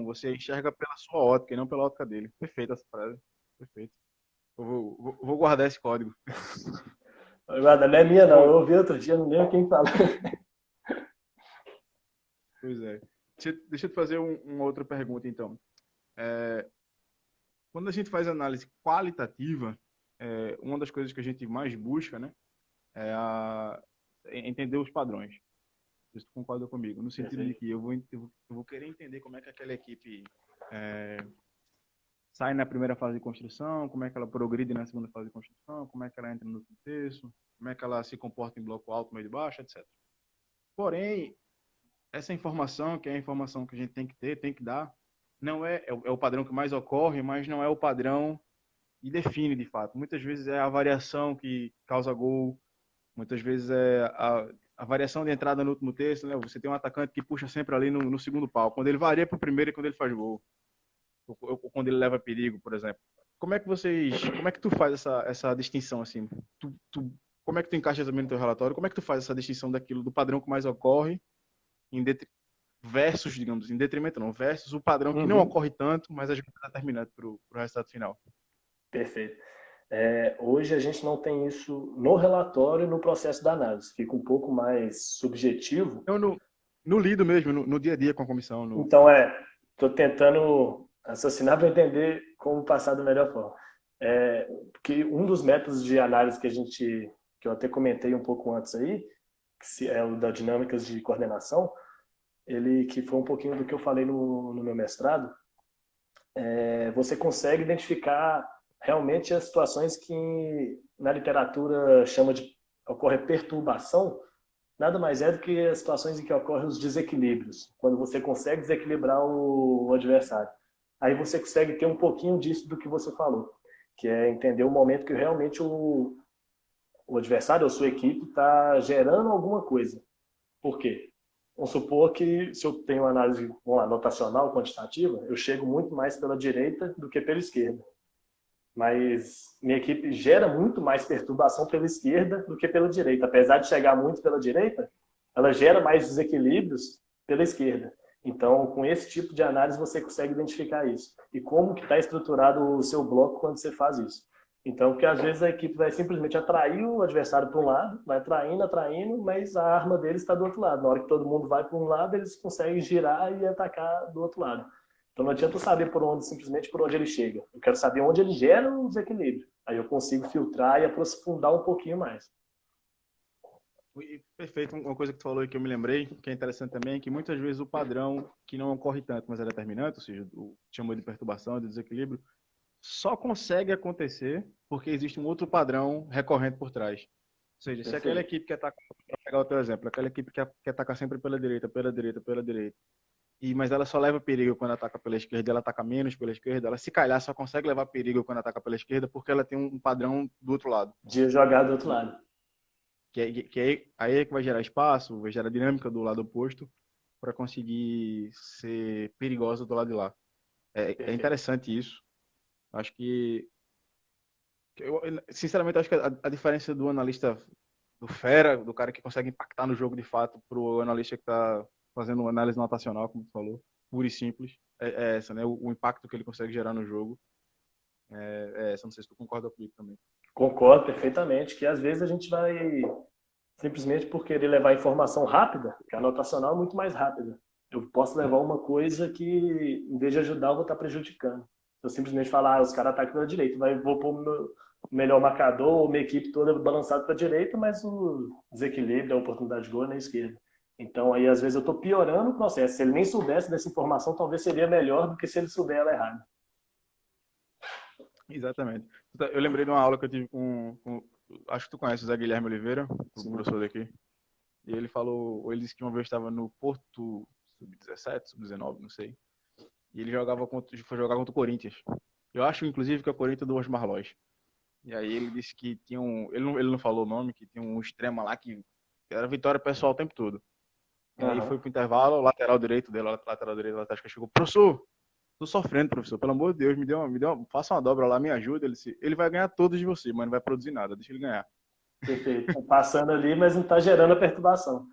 Você enxerga pela sua ótica e não pela ótica dele. Perfeita essa frase. Perfeito. Eu vou guardar esse código. Guarda, não é minha não. Eu ouvi outro dia, não lembro quem falou. Pois é. Deixa eu te fazer uma outra pergunta, então. Quando a gente faz análise qualitativa, uma das coisas que a gente mais busca, né, é entender os padrões. Você concorda comigo? No sentido de que eu vou querer entender como é que aquela equipe sai na primeira fase de construção, como é que ela progride na segunda fase de construção, como é que ela entra no contexto, como é que ela se comporta em bloco alto, meio e baixo, etc. Porém, essa informação, que é a informação que a gente tem que ter, tem que dar, não é o padrão que mais ocorre, mas não é o padrão que define de fato. Muitas vezes é a variação que causa gol, muitas vezes é a variação de entrada no último terço, né? Você tem um atacante que puxa sempre ali no segundo pau, quando ele varia para o primeiro e quando ele faz gol, ou quando ele leva perigo, por exemplo. Como é que tu faz essa distinção assim? Como é que tu encaixa também no teu relatório? Como é que tu faz essa distinção daquilo, do padrão que mais ocorre versus, digamos, em detrimento não, versus o padrão que não ocorre tanto, mas a gente está determinante para o resultado final? Perfeito. Hoje a gente não tem isso no relatório e no processo da análise. Fica um pouco mais subjetivo. Então, no lido mesmo, no dia a dia com a comissão. Então, estou tentando raciocinar para entender como passar da melhor forma. Que um dos métodos de análise que eu até comentei um pouco antes aí, que é o da dinâmicas de coordenação, ele que foi um pouquinho do que eu falei no meu mestrado, você consegue identificar realmente as situações que na literatura chama de ocorre perturbação, nada mais é do que as situações em que ocorrem os desequilíbrios, quando você consegue desequilibrar o adversário. Aí você consegue ter um pouquinho disso do que você falou, que é entender o momento que realmente o adversário ou sua equipe está gerando alguma coisa. Por quê? Vamos supor que se eu tenho uma análise, vamos lá, notacional, quantitativa, eu chego muito mais pela direita do que pela esquerda. Mas minha equipe gera muito mais perturbação pela esquerda do que pela direita. Apesar de chegar muito pela direita, ela gera mais desequilíbrios pela esquerda. Então, com esse tipo de análise, você consegue identificar isso. E como que está estruturado o seu bloco quando você faz isso. Então, porque às vezes a equipe vai simplesmente atrair o adversário para um lado, vai atraindo, atraindo, mas a arma deles está do outro lado. Na hora que todo mundo vai para um lado, eles conseguem girar e atacar do outro lado. Então não adianta eu saber por onde, simplesmente por onde ele chega. Eu quero saber onde ele gera o desequilíbrio. Aí eu consigo filtrar e aprofundar um pouquinho mais. Perfeito, uma coisa que tu falou aí que eu me lembrei, que é interessante também, é que muitas vezes o padrão que não ocorre tanto, mas é determinante, ou seja, o chamou de perturbação, de desequilíbrio, só consegue acontecer porque existe um outro padrão recorrente por trás. Ou seja, se aquela equipe que ataca, para pegar o teu exemplo, aquela equipe que ataca sempre pela direita, pela direita, pela direita, mas ela só leva perigo quando ataca pela esquerda, ela ataca menos pela esquerda, ela se calhar só consegue levar perigo quando ataca pela esquerda porque ela tem um padrão do outro lado. De jogar do outro lado. Aí é que vai gerar espaço, vai gerar dinâmica do lado oposto para conseguir ser perigosa do lado de lá. É interessante isso. Acho que eu, sinceramente, acho que a diferença do analista do fera, do cara que consegue impactar no jogo de fato, pro analista que está fazendo uma análise notacional, como tu falou, pura e simples, é essa, né? O impacto que ele consegue gerar no jogo é essa. Não sei se tu concorda comigo também. Concordo perfeitamente que às vezes a gente vai simplesmente por querer levar informação rápida, que a notacional é muito mais rápida. Eu posso levar uma coisa que, em vez de ajudar, eu vou estar prejudicando. Se eu simplesmente falar, os caras atacam pela direita, vou pôr o melhor marcador, ou minha equipe toda balançada para a direita, mas o desequilíbrio, a oportunidade de gol é na esquerda. Então, aí, às vezes, eu estou piorando o processo. Se ele nem soubesse dessa informação, talvez seria melhor do que se ele souber ela errada. Exatamente. Eu lembrei de uma aula que eu tive acho que tu conhece o Zé Guilherme Oliveira, o Sim. professor daqui. E ele falou, ou ele disse que uma vez estava no Porto Sub-17, Sub-19, não sei. E ele foi jogar contra o Corinthians. Eu acho, inclusive, que é o Corinthians do Osmar Loz. E aí ele disse que tinha ele não falou o nome, que tinha um extrema lá que era vitória pessoal o tempo todo. E aí foi pro intervalo, o lateral direito dele, lateral direito, acho que chegou, professor, tô sofrendo, professor, pelo amor de Deus, faça uma dobra lá, me ajuda. Ele vai ganhar todos de você, mas não vai produzir nada, deixa ele ganhar. Perfeito. Tá passando ali, mas não está gerando a perturbação.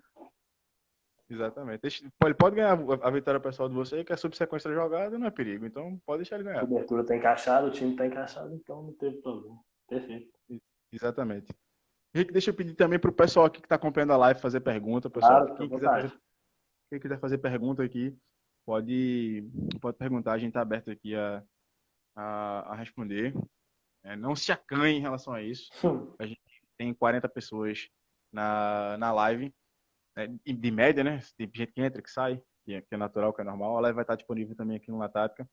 Exatamente. Ele pode ganhar a vitória pessoal de você, que a subsequência da jogada não é perigo. Então pode deixar ele A ganhar. cobertura está encaixada, o time está encaixado, então não teve problema. Perfeito. Exatamente. Rick, deixa eu pedir também para o pessoal aqui que está acompanhando a live fazer pergunta. Pessoal, Claro, fica à vontade. quem quiser fazer pergunta aqui, pode perguntar. A gente está aberto aqui a responder. Não se acanhe em relação a isso. A gente tem 40 pessoas na live. De média, né? Tem gente que entra, que sai, que é natural, que é normal. A live vai estar disponível também aqui no Latática.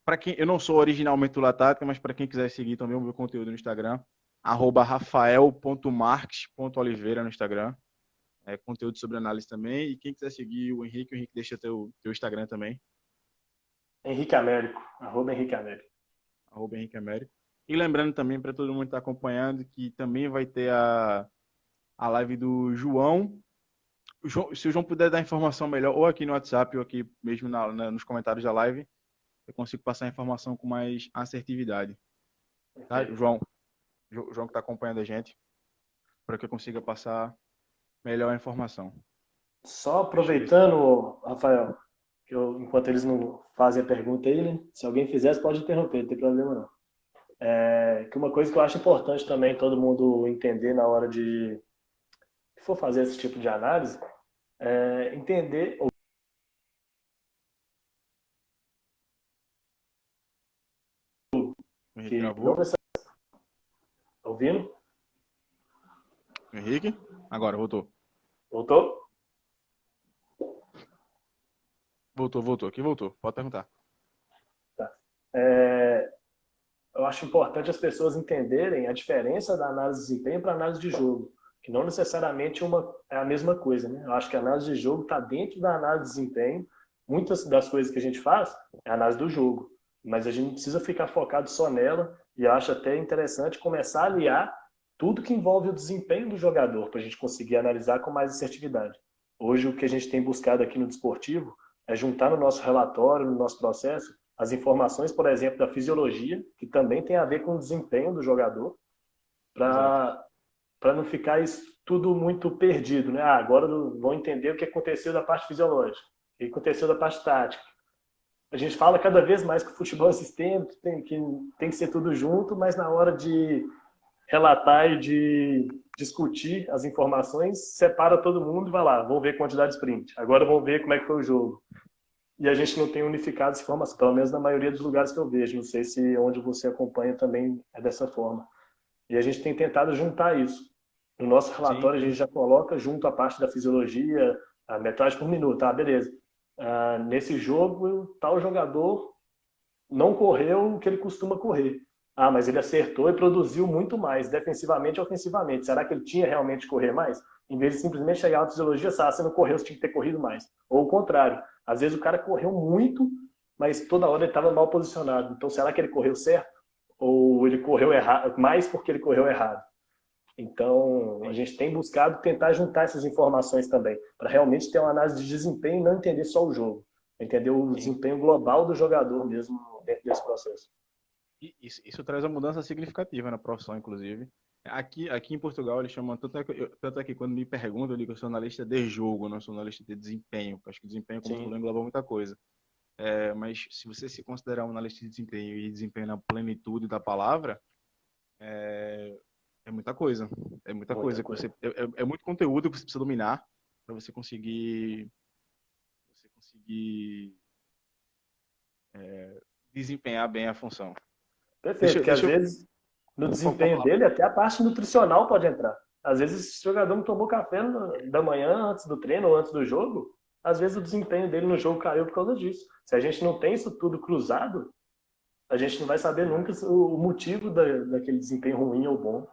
Para quem eu não sou originalmente do Latática, mas para quem quiser seguir também o meu conteúdo no Instagram, @rafael.marques.oliveira no Instagram. Conteúdo sobre análise também. E quem quiser seguir o Henrique deixa teu Instagram também. Henrique Américo, @Henrique Américo. @Henrique Américo. E lembrando também para todo mundo que está acompanhando que também vai ter a live do João. Se o João puder dar informação melhor, ou aqui no WhatsApp, ou aqui mesmo nos comentários da live, eu consigo passar a informação com mais assertividade. Tá? João que está acompanhando a gente, para que eu consiga passar melhor a informação. Só aproveitando, Rafael, que enquanto eles não fazem a pergunta aí, né? Se alguém fizesse, pode interromper, não tem problema não. Que uma coisa que eu acho importante também todo mundo entender na hora de que for fazer esse tipo de análise, entender O Henrique que não gravou. necessariamente ouvindo. Henrique? Agora, voltou. Voltou? Voltou. Aqui voltou. Pode perguntar. Tá. É, eu acho importante as pessoas entenderem a diferença da análise de desempenho para a análise de jogo, que não necessariamente é a mesma coisa, né? Eu acho que a análise de jogo está dentro da análise de desempenho. Muitas das coisas que a gente faz é a análise do jogo, mas a gente não precisa ficar focado só nela, e eu acho até interessante começar a aliar tudo que envolve o desempenho do jogador para a gente conseguir analisar com mais assertividade. Hoje, o que a gente tem buscado aqui no Desportivo é juntar no nosso relatório, no nosso processo, as informações, por exemplo, da fisiologia, que também tem a ver com o desempenho do jogador, Exato. para não ficar isso tudo muito perdido, né? Agora vão entender o que aconteceu da parte fisiológica, o que aconteceu da parte tática. A gente fala cada vez mais que o futebol é sistêmico, tem que ser tudo junto, mas na hora de relatar e de discutir as informações, separa todo mundo e vai lá, vamos ver quantidade de sprint. Agora vamos ver como é que foi o jogo. E a gente não tem unificado essa informação, pelo menos na maioria dos lugares que eu vejo. Não sei se onde você acompanha também é dessa forma. E a gente tem tentado juntar isso. No nosso Sim, relatório, a gente sim. já coloca junto a parte da fisiologia, a metragem por minuto. Tá, beleza. Nesse jogo, tal jogador não correu o que ele costuma correr. Ah, mas ele acertou e produziu muito mais, defensivamente e ofensivamente. Será que ele tinha realmente que correr mais? Em vez de simplesmente chegar na fisiologia, ah, você não correu, você tinha que ter corrido mais. Ou o contrário. Às vezes o cara correu muito, mas toda hora ele estava mal posicionado. Então, será que ele correu certo? Ou ele correu errado, mais porque ele correu errado? Então, a Sim, gente tem buscado tentar juntar essas informações também, para realmente ter uma análise de desempenho e não entender só o jogo, entender o sim. desempenho global do jogador mesmo dentro desse processo. E isso traz uma mudança significativa na profissão, inclusive. Aqui em Portugal, eles chamam, tanto é que quando me perguntam, eu digo que eu sou analista de jogo, não sou analista de desempenho, porque acho que desempenho, como tu falou, Sim, engloba muita coisa. Mas se você se considerar um analista de desempenho e desempenho na plenitude da palavra, é muita coisa. É muita muita coisa que coisa. é muito conteúdo que você precisa dominar para você conseguir desempenhar bem a função. Perfeito, Deixa, porque às deixa eu. vezes no Pode desempenho falar. dele até a parte nutricional pode entrar. Às vezes esse jogador não tomou café da manhã antes do treino ou antes do jogo, às vezes o desempenho dele no jogo caiu por causa disso. Se a gente não tem isso tudo cruzado, a gente não vai saber nunca o motivo daquele desempenho ruim ou bom.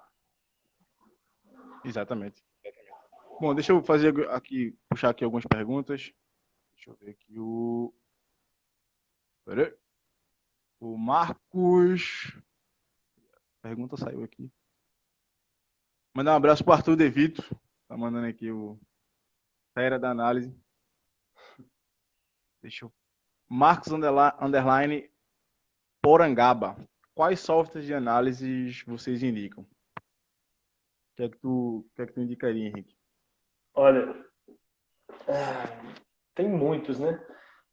Exatamente. Bom, deixa eu fazer aqui, puxar aqui algumas perguntas. Deixa eu ver aqui Pera aí. O Marcos. A pergunta saiu aqui. Mandar um abraço pro Arthur De Vito. Tá mandando aqui o Fera da Análise. Deixa eu. Marcos Underline Porangaba. Quais softwares de análise vocês indicam? O que é que tu indicaria, Henrique? Olha, tem muitos, né?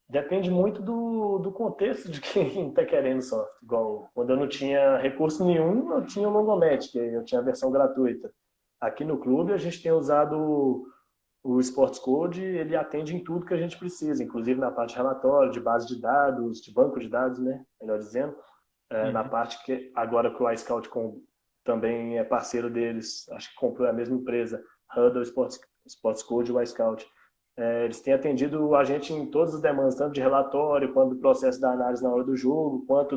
Depende muito do contexto de quem está querendo software. Igual, quando eu não tinha recurso nenhum, eu tinha o Longomet, que eu tinha a versão gratuita. Aqui no clube, a gente tem usado o Sports Code, ele atende em tudo que a gente precisa, inclusive na parte de relatório, de base de dados, de banco de dados, né? Melhor dizendo. Na Uhum. parte que, agora que o iScout também é parceiro deles, acho que comprou a mesma empresa, Hudl Sports Code e o iScout. Eles têm atendido a gente em todas as demandas, tanto de relatório, quanto do processo da análise na hora do jogo, quanto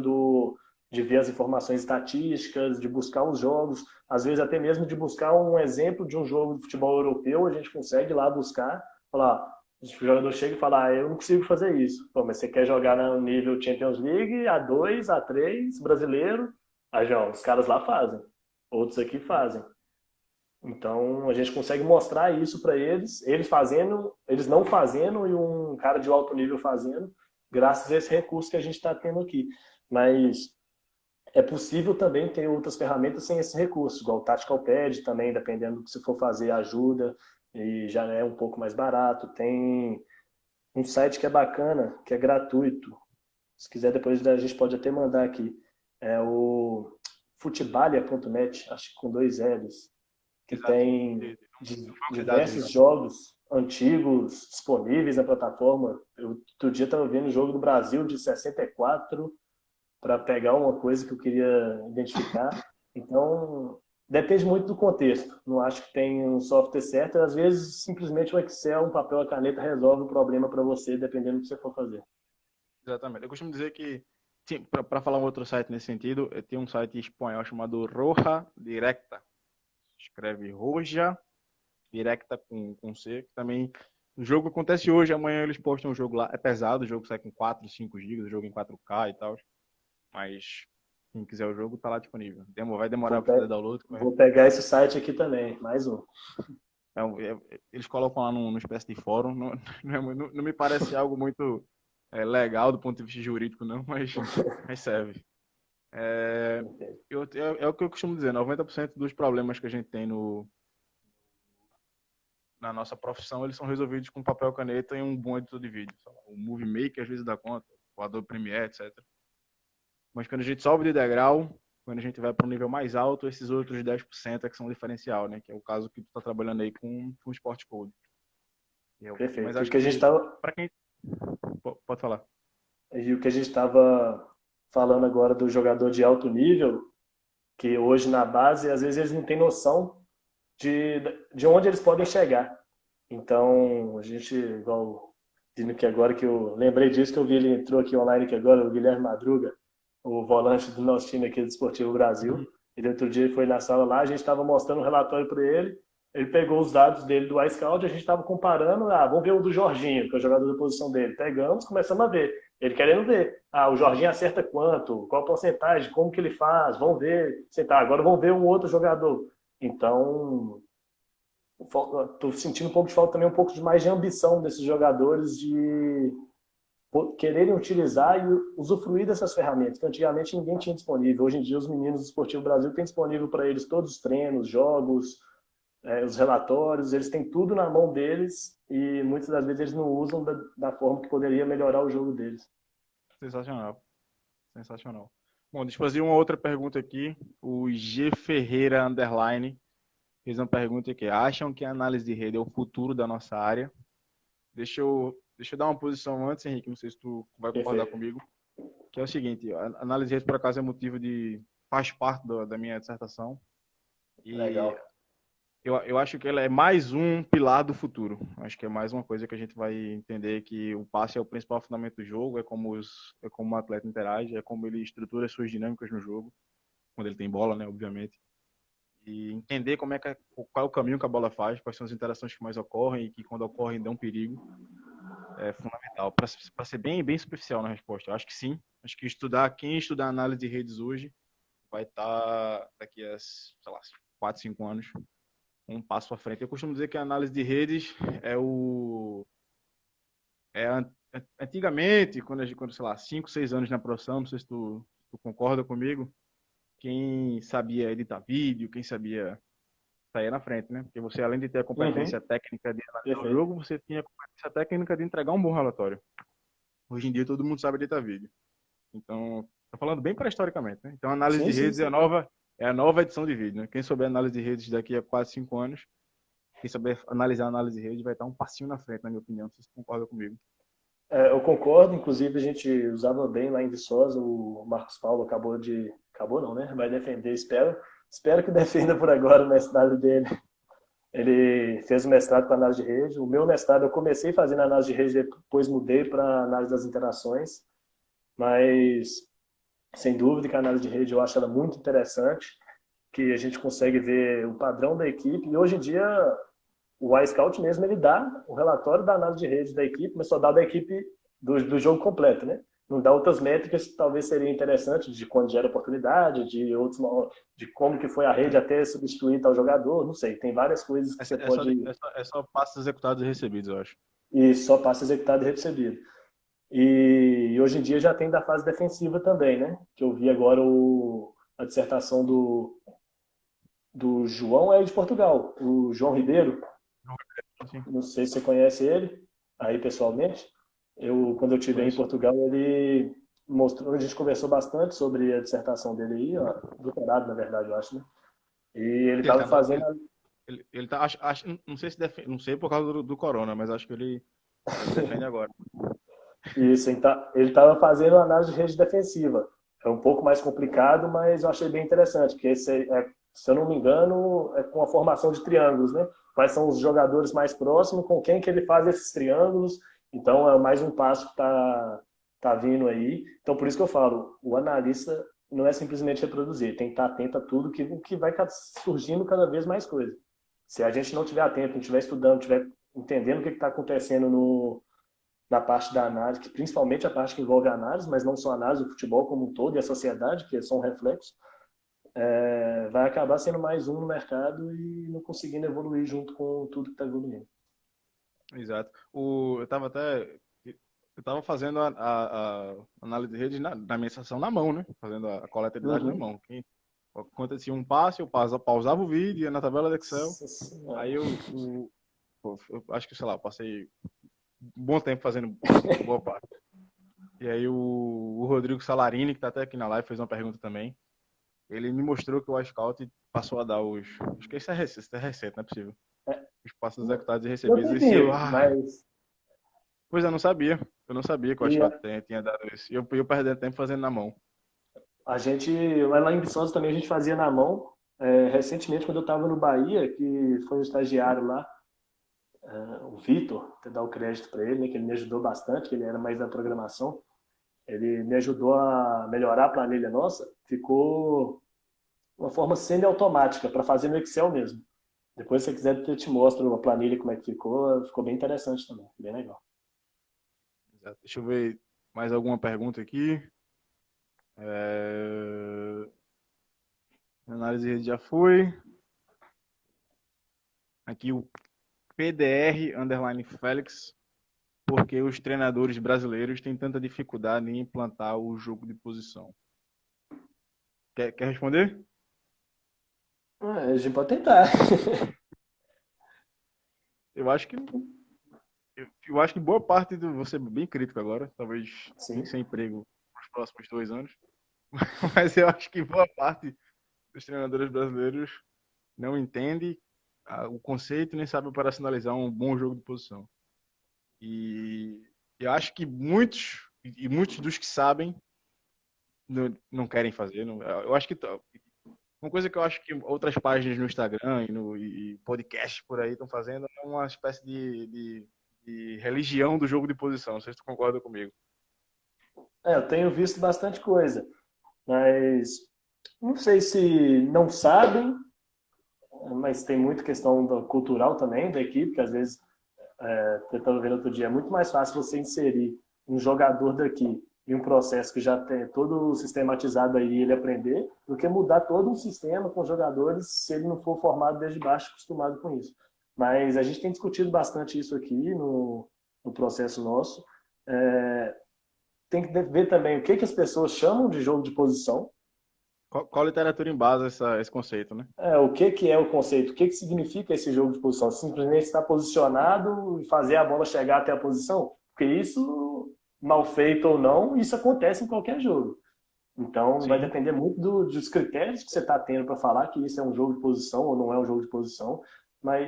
de ver as informações estatísticas, de buscar os jogos, às vezes até mesmo de buscar um exemplo de um jogo de futebol europeu, a gente consegue ir lá buscar, falar, o jogador chega e fala, eu não consigo fazer isso. Pô, mas você quer jogar no nível Champions League, A2, A3, brasileiro? Aí, já, os caras lá fazem. Outros aqui fazem. Então a gente consegue mostrar isso para eles fazendo, eles não fazendo e um cara de alto nível fazendo, graças a esse recurso que a gente está tendo aqui. Mas é possível também ter outras ferramentas sem esse recurso, igual o Tactical Pad também, dependendo do que você for fazer, ajuda e já é um pouco mais barato. Tem um site que é bacana, que é gratuito. Se quiser, depois a gente pode até mandar aqui. É o futebalia.net, acho que com dois L's, que Exato. tem Do banco de dados diversos mesmo. jogos antigos disponíveis na plataforma. Eu, outro dia estava vendo o jogo do Brasil de 64 para pegar uma coisa que eu queria identificar. Então, Depende muito do contexto. Não acho que tem um software certo. Às vezes, simplesmente o Excel, um papel, a caneta resolve o problema para você, dependendo do que você for fazer. Exatamente. Eu costumo dizer que, para falar um outro site nesse sentido, tem um site espanhol chamado Roja Directa. Escreve Roja Directa com C, que também o jogo acontece hoje, amanhã eles postam o jogo lá. É pesado, o jogo sai com 4, 5 GB, o jogo em 4K e tal. Mas quem quiser o jogo tá lá disponível. Vai demorar Vou, para fazer pe- download. vou pegar esse site aqui também, mais um. Eles colocam lá numa espécie de fórum. Não, não me parece algo muito legal do ponto de vista jurídico, não, mas serve. É o que eu costumo dizer, 90% dos problemas que a gente tem na nossa profissão, eles são resolvidos com papel, caneta e um bom editor de vídeo. O Movie Maker às vezes dá conta, o Adobe Premiere, etc. Mas quando a gente sobe de degrau, quando a gente vai para um nível mais alto, esses outros 10% é que são o diferencial, né? Que é o caso que tu está trabalhando aí com Sport Code. Mas Perfeito. acho que, para quem... Pode falar. E o que a gente estava falando agora do jogador de alto nível, que hoje na base, às vezes eles não têm noção de, de onde eles podem chegar. Então, a gente, igual dizendo que agora que eu lembrei disso, que eu vi ele entrou aqui online aqui agora, o Guilherme Madruga, o volante do nosso time aqui do Esportivo Brasil. Ele outro dia foi na sala lá, a gente estava mostrando um relatório para ele, ele pegou os dados dele do iScout, a gente estava comparando, vamos ver o do Jorginho, que é o jogador da posição dele. Pegamos, começamos a ver. Ele querendo ver. O Jorginho acerta quanto? Qual a porcentagem? Como que ele faz? Vamos ver. Agora vamos ver um outro jogador. Então, estou sentindo um pouco de falta também, um pouco de mais de ambição desses jogadores de quererem utilizar e usufruir dessas ferramentas, que antigamente ninguém tinha disponível. Hoje em dia, os meninos do Esportivo Brasil têm disponível para eles todos os treinos, jogos, os relatórios, eles têm tudo na mão deles e muitas das vezes eles não usam da forma que poderia melhorar o jogo deles. Sensacional. Sensacional. Bom, deixa eu fazer uma outra pergunta aqui. O G Ferreira Underline fez uma pergunta aqui. Acham que a análise de rede é o futuro da nossa área? Deixa eu dar uma posição antes, Henrique, não sei se tu vai concordar comigo, que é o seguinte, a análise de rede, por acaso, é motivo faz parte da minha dissertação, e Legal. Eu acho que ela é mais um pilar do futuro. Acho que é mais uma coisa que a gente vai entender que o passe é o principal fundamento do jogo, é como o atleta interage, é como ele estrutura as suas dinâmicas no jogo, quando ele tem bola, né, obviamente. E entender qual é o caminho que a bola faz, quais são as interações que mais ocorrem e que quando ocorrem dão perigo, é fundamental. Para ser bem superficial na resposta, eu acho que sim. Acho que quem estudar análise de redes hoje vai estar daqui a, sei lá, 4, 5 anos um passo à frente. Eu costumo dizer que a análise de redes antigamente, quando sei lá, 5, 6 anos na profissão, não sei se tu concorda comigo, quem sabia editar vídeo, quem sabia sair na frente, né? Porque você, além de ter a competência técnica de analisar o jogo, você tinha a competência técnica de entregar um bom relatório. Hoje em dia todo mundo sabe editar vídeo. Então, tô falando bem pré-historicamente, né? Então, a análise de redes é a nova edição de vídeo, né? Quem souber análise de redes daqui a 4, 5 anos, quem souber analisar a análise de rede vai estar um passinho na frente, na minha opinião. Vocês concordam comigo? Eu concordo, inclusive a gente usava bem lá em Viçosa, o Marcos Paulo acabou não, né? Vai defender, espero que defenda por agora o mestrado dele. Ele fez o mestrado com análise de rede. O meu mestrado eu comecei fazendo análise de rede, depois mudei para análise das interações, mas sem dúvida que a análise de rede eu acho ela muito interessante, que a gente consegue ver o padrão da equipe, e hoje em dia o iScout mesmo, ele dá o relatório da análise de rede da equipe, mas só dá da equipe do jogo completo, né? Não dá outras métricas que talvez seriam interessantes, de quando gera oportunidade, de como que foi a rede até substituir tal jogador, não sei. Tem várias coisas que você pode... É só passos executados e recebidos, eu acho. E só passa executado e recebido. E hoje em dia já tem da fase defensiva também, né? Que eu vi agora a dissertação do João de Portugal, o João Ribeiro. Sim. Não sei se você conhece ele aí pessoalmente. Quando eu estive em Portugal, ele mostrou, a gente conversou bastante sobre a dissertação dele aí, ó, doutorado, na verdade, eu acho, né? E ele estava fazendo... Ele tá, não sei se defende, não sei por causa do corona, mas acho que ele defende agora. Isso, ele estava fazendo análise de rede defensiva. É um pouco mais complicado, mas eu achei bem interessante, porque se eu não me engano, é com a formação de triângulos, né? Quais são os jogadores mais próximos, com quem que ele faz esses triângulos. Então, é mais um passo que tá vindo aí. Então, por isso que eu falo, o analista não é simplesmente reproduzir, tem que estar atento a tudo que vai surgindo cada vez mais coisa. Se a gente não estiver atento, não estiver estudando, estiver entendendo o que está acontecendo na parte da análise, que principalmente a parte que envolve a análise, mas não só a análise do futebol como um todo e a sociedade, que são reflexos, vai acabar sendo mais um no mercado e não conseguindo evoluir junto com tudo que está evoluindo. Exato. Eu tava fazendo a análise de rede na minha estação na mão, né? Fazendo a coleta de dados na mão. Acontecia um passe, eu pausava o vídeo, ia na tabela do Excel. Aí eu acho que, sei lá, eu passei um bom tempo fazendo boa parte. E aí o Rodrigo Salarini, que tá até aqui na live, fez uma pergunta também. Ele me mostrou que o iScout passou a dar acho que isso é recente, não é possível. Os passos executados e recebidos. Pois eu não sabia. Eu não sabia que o iScout tinha dado isso. E eu perdendo tempo fazendo na mão. A gente, lá em Viçosa também, a gente fazia na mão. Recentemente, quando eu estava no Bahia, que foi um estagiário lá, o Vitor, até dar o crédito para ele, né, que ele me ajudou bastante, que ele era mais da programação. Ele me ajudou a melhorar a planilha nossa. Ficou uma forma semi-automática para fazer no Excel mesmo. Depois, se você quiser, eu te mostro a planilha como é que ficou. Ficou bem interessante também, bem legal. Deixa eu ver mais alguma pergunta aqui. Análise de rede já foi. Aqui o PDR_Félix. Porque os treinadores brasileiros têm tanta dificuldade em implantar o jogo de posição. Quer responder? A gente pode tentar. Eu acho que boa parte vou ser bem crítico agora, talvez sem emprego nos próximos 2 anos. Mas eu acho que boa parte dos treinadores brasileiros não entende o conceito nem sabe operacionalizar um bom jogo de posição. E eu acho que muitos dos que sabem não querem fazer. Eu acho que uma coisa que eu acho que outras páginas no Instagram e podcasts por aí estão fazendo é uma espécie de religião do jogo de posição. Não sei se tu concorda comigo. Eu tenho visto bastante coisa, mas não sei se não sabem, mas tem muita questão cultural também da equipe, que às vezes, eu estava vendo outro dia, é muito mais fácil você inserir um jogador daqui em um processo que já tem todo sistematizado aí ele aprender, do que mudar todo um sistema com jogadores se ele não for formado desde baixo, acostumado com isso. Mas a gente tem discutido bastante isso aqui no processo nosso. Tem que ver também o que as pessoas chamam de jogo de posição. Qual literatura embasa esse conceito, né? O que é o conceito? O que significa esse jogo de posição? Simplesmente estar posicionado e fazer a bola chegar até a posição? Porque isso, mal feito ou não, isso acontece em qualquer jogo. Então, vai depender muito dos critérios que você está tendo para falar que isso é um jogo de posição ou não é um jogo de posição.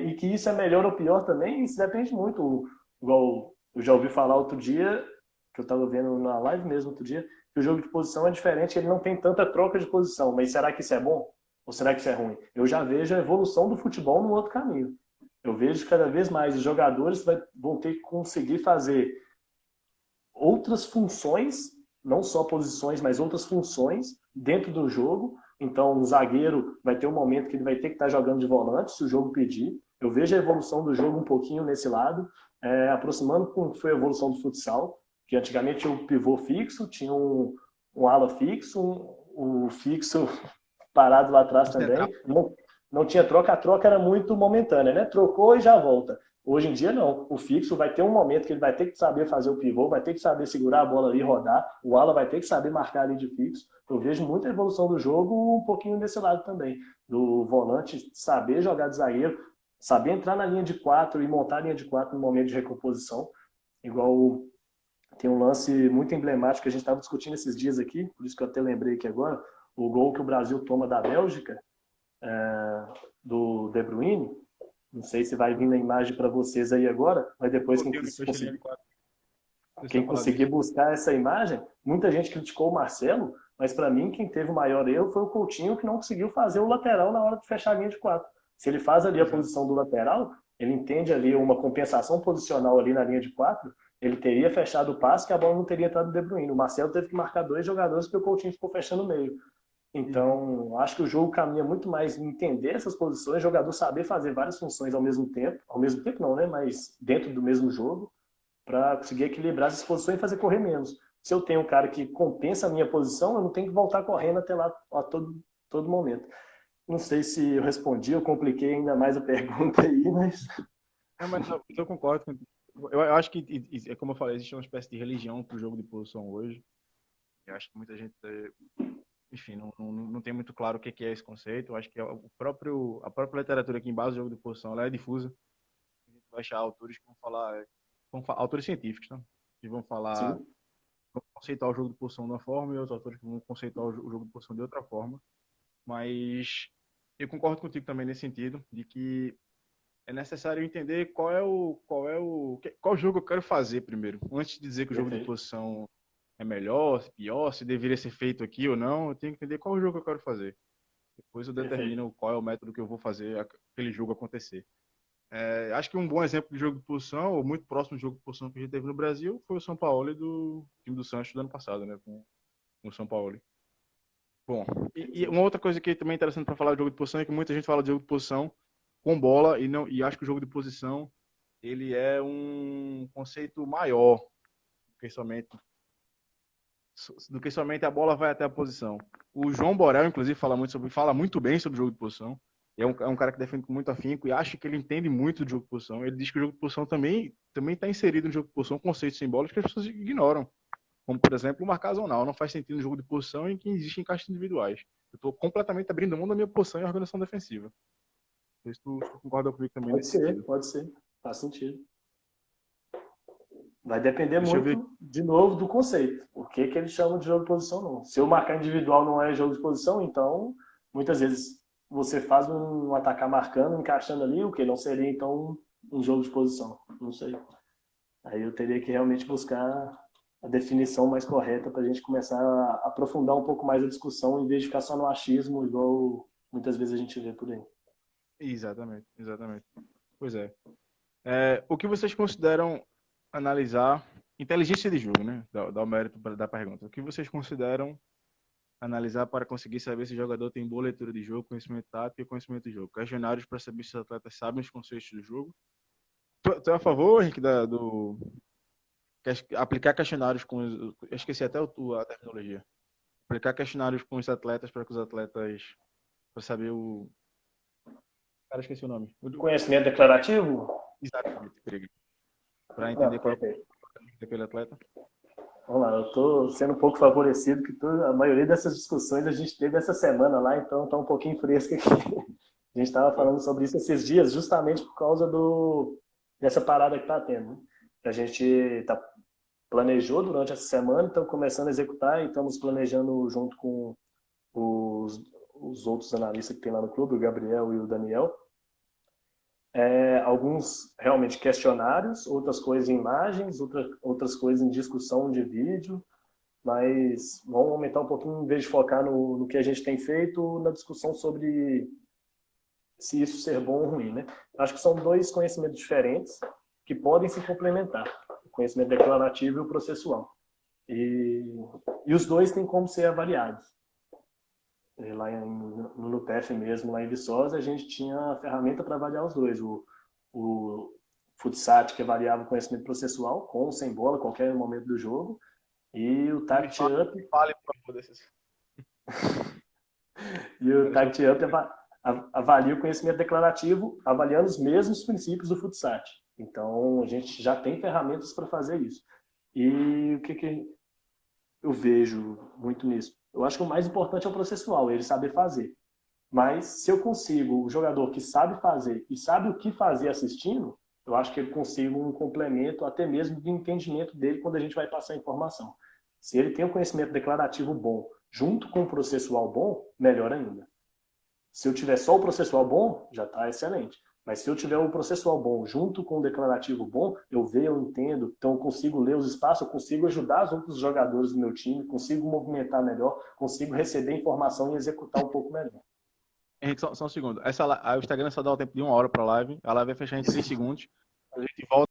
E que isso é melhor ou pior também, isso depende muito. Igual eu já ouvi falar outro dia, que eu estava vendo na live mesmo outro dia, que o jogo de posição é diferente, ele não tem tanta troca de posição. Mas será que isso é bom? Ou será que isso é ruim? Eu já vejo a evolução do futebol no outro caminho. Eu vejo cada vez mais os jogadores vão ter que conseguir fazer outras funções, não só posições, mas outras funções dentro do jogo. Então, o zagueiro vai ter um momento que ele vai ter que estar jogando de volante, se o jogo pedir. Eu vejo a evolução do jogo um pouquinho nesse lado, aproximando com o que foi a evolução do futsal, que antigamente tinha um pivô fixo, tinha um ala fixo, um fixo parado lá atrás também. Não tinha troca, a troca era muito momentânea, né? Trocou e já volta. Hoje em dia, não. O fixo vai ter um momento que ele vai ter que saber fazer o pivô, vai ter que saber segurar a bola ali e rodar. O ala vai ter que saber marcar ali de fixo. Eu vejo muita evolução do jogo um pouquinho desse lado também. Do volante saber jogar de zagueiro, saber entrar na linha de 4 e montar a linha de 4 no momento de recomposição. Igual tem um lance muito emblemático que a gente estava discutindo esses dias aqui, por isso que eu até lembrei aqui agora, o gol que o Brasil toma da Bélgica, do De Bruyne. Não sei se vai vir na imagem para vocês aí agora, mas depois quem conseguir buscar essa imagem, muita gente criticou o Marcelo, Mas para mim, quem teve o maior erro foi o Coutinho, que não conseguiu fazer o lateral na hora de fechar a linha de 4. Se ele faz ali a posição do lateral, ele entende ali uma compensação posicional ali na linha de 4, ele teria fechado o passe que a bola não teria entrado no De Bruyne. O Marcelo teve que marcar 2 jogadores porque o Coutinho ficou fechando o meio. Então, acho que o jogo caminha muito mais em entender essas posições, jogador saber fazer várias funções ao mesmo tempo não, né? Mas dentro do mesmo jogo, para conseguir equilibrar essas posições e fazer correr menos. Se eu tenho um cara que compensa a minha posição, eu não tenho que voltar correndo até lá a todo momento. Não sei se eu respondi, eu compliquei ainda mais a pergunta aí, mas... Mas eu concordo com... Eu acho que, como eu falei, existe uma espécie de religião para o jogo de posição hoje. Eu acho que muita gente, enfim, não tem muito claro o que é esse conceito. Eu acho que a própria literatura que embasa o jogo de posição, ela é difusa. A gente vai achar autores que vão falar, autores científicos, tá? Que vão falar, Sim. vão conceituar o jogo de posição de uma forma e outros autores que vão conceituar o jogo de posição de outra forma. Mas eu concordo contigo também nesse sentido, de que é necessário entender qual jogo eu quero fazer primeiro. Antes de dizer que o jogo de posição é melhor, pior, se deveria ser feito aqui ou não, eu tenho que entender qual jogo eu quero fazer. Depois eu determino qual é o método que eu vou fazer aquele jogo acontecer. Acho que um bom exemplo de jogo de posição, ou muito próximo do jogo de posição que a gente teve no Brasil, foi o São Paulo do time do Santos do ano passado, né, com o São Paulo. Bom, e uma outra coisa que também é interessante para falar de jogo de posição é que muita gente fala de jogo de posição com bola e acho que o jogo de posição ele é um conceito maior do que somente a bola vai até a posição. O João Borel, inclusive, fala muito bem sobre o jogo de posição. É um cara que defende com muito afinco e acha que ele entende muito do jogo de posição. Ele diz que o jogo de posição também está inserido no jogo de posição conceitos simbólicos que as pessoas ignoram. Como, por exemplo, o marcar zonal. Não faz sentido no jogo de posição em que existem encaixes individuais. Eu estou completamente abrindo mão da minha posição em organização defensiva. Não sei se tu concorda comigo também nesse sentido. Pode ser. Faz sentido. Vai depender muito, de novo, do conceito. O que eles chamam de jogo de posição, não. Se eu marcar individual não é jogo de posição, então, muitas vezes, você faz um atacar marcando, encaixando ali, o que não seria, então, um jogo de posição. Não sei. Aí eu teria que realmente buscar a definição mais correta para a gente começar a aprofundar um pouco mais a discussão, em vez de ficar só no achismo, igual muitas vezes a gente vê por aí. Exatamente. Pois é. O que vocês consideram analisar inteligência de jogo, né? Dá o mérito da pergunta. O que vocês consideram analisar para conseguir saber se o jogador tem boa leitura de jogo, conhecimento tático e conhecimento de jogo? Questionários para saber se os atletas sabem os conceitos do jogo. Tu é a favor, Henrique, aplicar questionários com... Eu esqueci até a terminologia. Aplicar questionários com os atletas para que os atletas... Para saber o... Cara, esqueci o nome. Conhecimento declarativo? Exatamente, para entender qual é aquele atleta. Vamos lá, eu estou sendo um pouco favorecido, que a maioria dessas discussões a gente teve essa semana lá, então está um pouquinho fresca aqui. A gente estava falando sobre isso esses dias, justamente por causa dessa parada que está tendo. Né? A gente planejou durante essa semana, estamos começando a executar e estamos planejando junto com os outros analistas que tem lá no clube, o Gabriel e o Daniel, alguns realmente questionários, outras coisas em imagens, outras coisas em discussão de vídeo, mas vamos aumentar um pouquinho, em vez de focar no que a gente tem feito, na discussão sobre se isso ser bom ou ruim. Né? Acho que são 2 conhecimentos diferentes que podem se complementar, o conhecimento declarativo e o processual. E os 2 têm como ser avaliados. Lá no NUPEF mesmo, lá em Viçosa, a gente tinha a ferramenta para avaliar os 2. O Futsat, que avaliava o conhecimento processual, com ou sem bola, qualquer momento do jogo, e o Tact Up. Fale, por favor, desses. E o Tact Up avalia o conhecimento declarativo, avaliando os mesmos princípios do Futsat. Então, a gente já tem ferramentas para fazer isso. E o que eu vejo muito nisso? Eu acho que o mais importante é o processual, ele saber fazer. Mas se eu consigo, o jogador que sabe fazer e sabe o que fazer assistindo, eu acho que ele consigo um complemento até mesmo do entendimento dele quando a gente vai passar a informação. Se ele tem um conhecimento declarativo bom, junto com o processual bom, melhor ainda. Se eu tiver só o processual bom, já está excelente. Mas se eu tiver um processual bom junto com um declarativo bom, eu vejo, eu entendo, então eu consigo ler os espaços, eu consigo ajudar os outros jogadores do meu time, consigo movimentar melhor, consigo receber informação e executar um pouco melhor. Henrique, só um segundo. O Instagram só dá o tempo de 1 hora para a live. A live vai fechar em 3 segundos. A gente volta.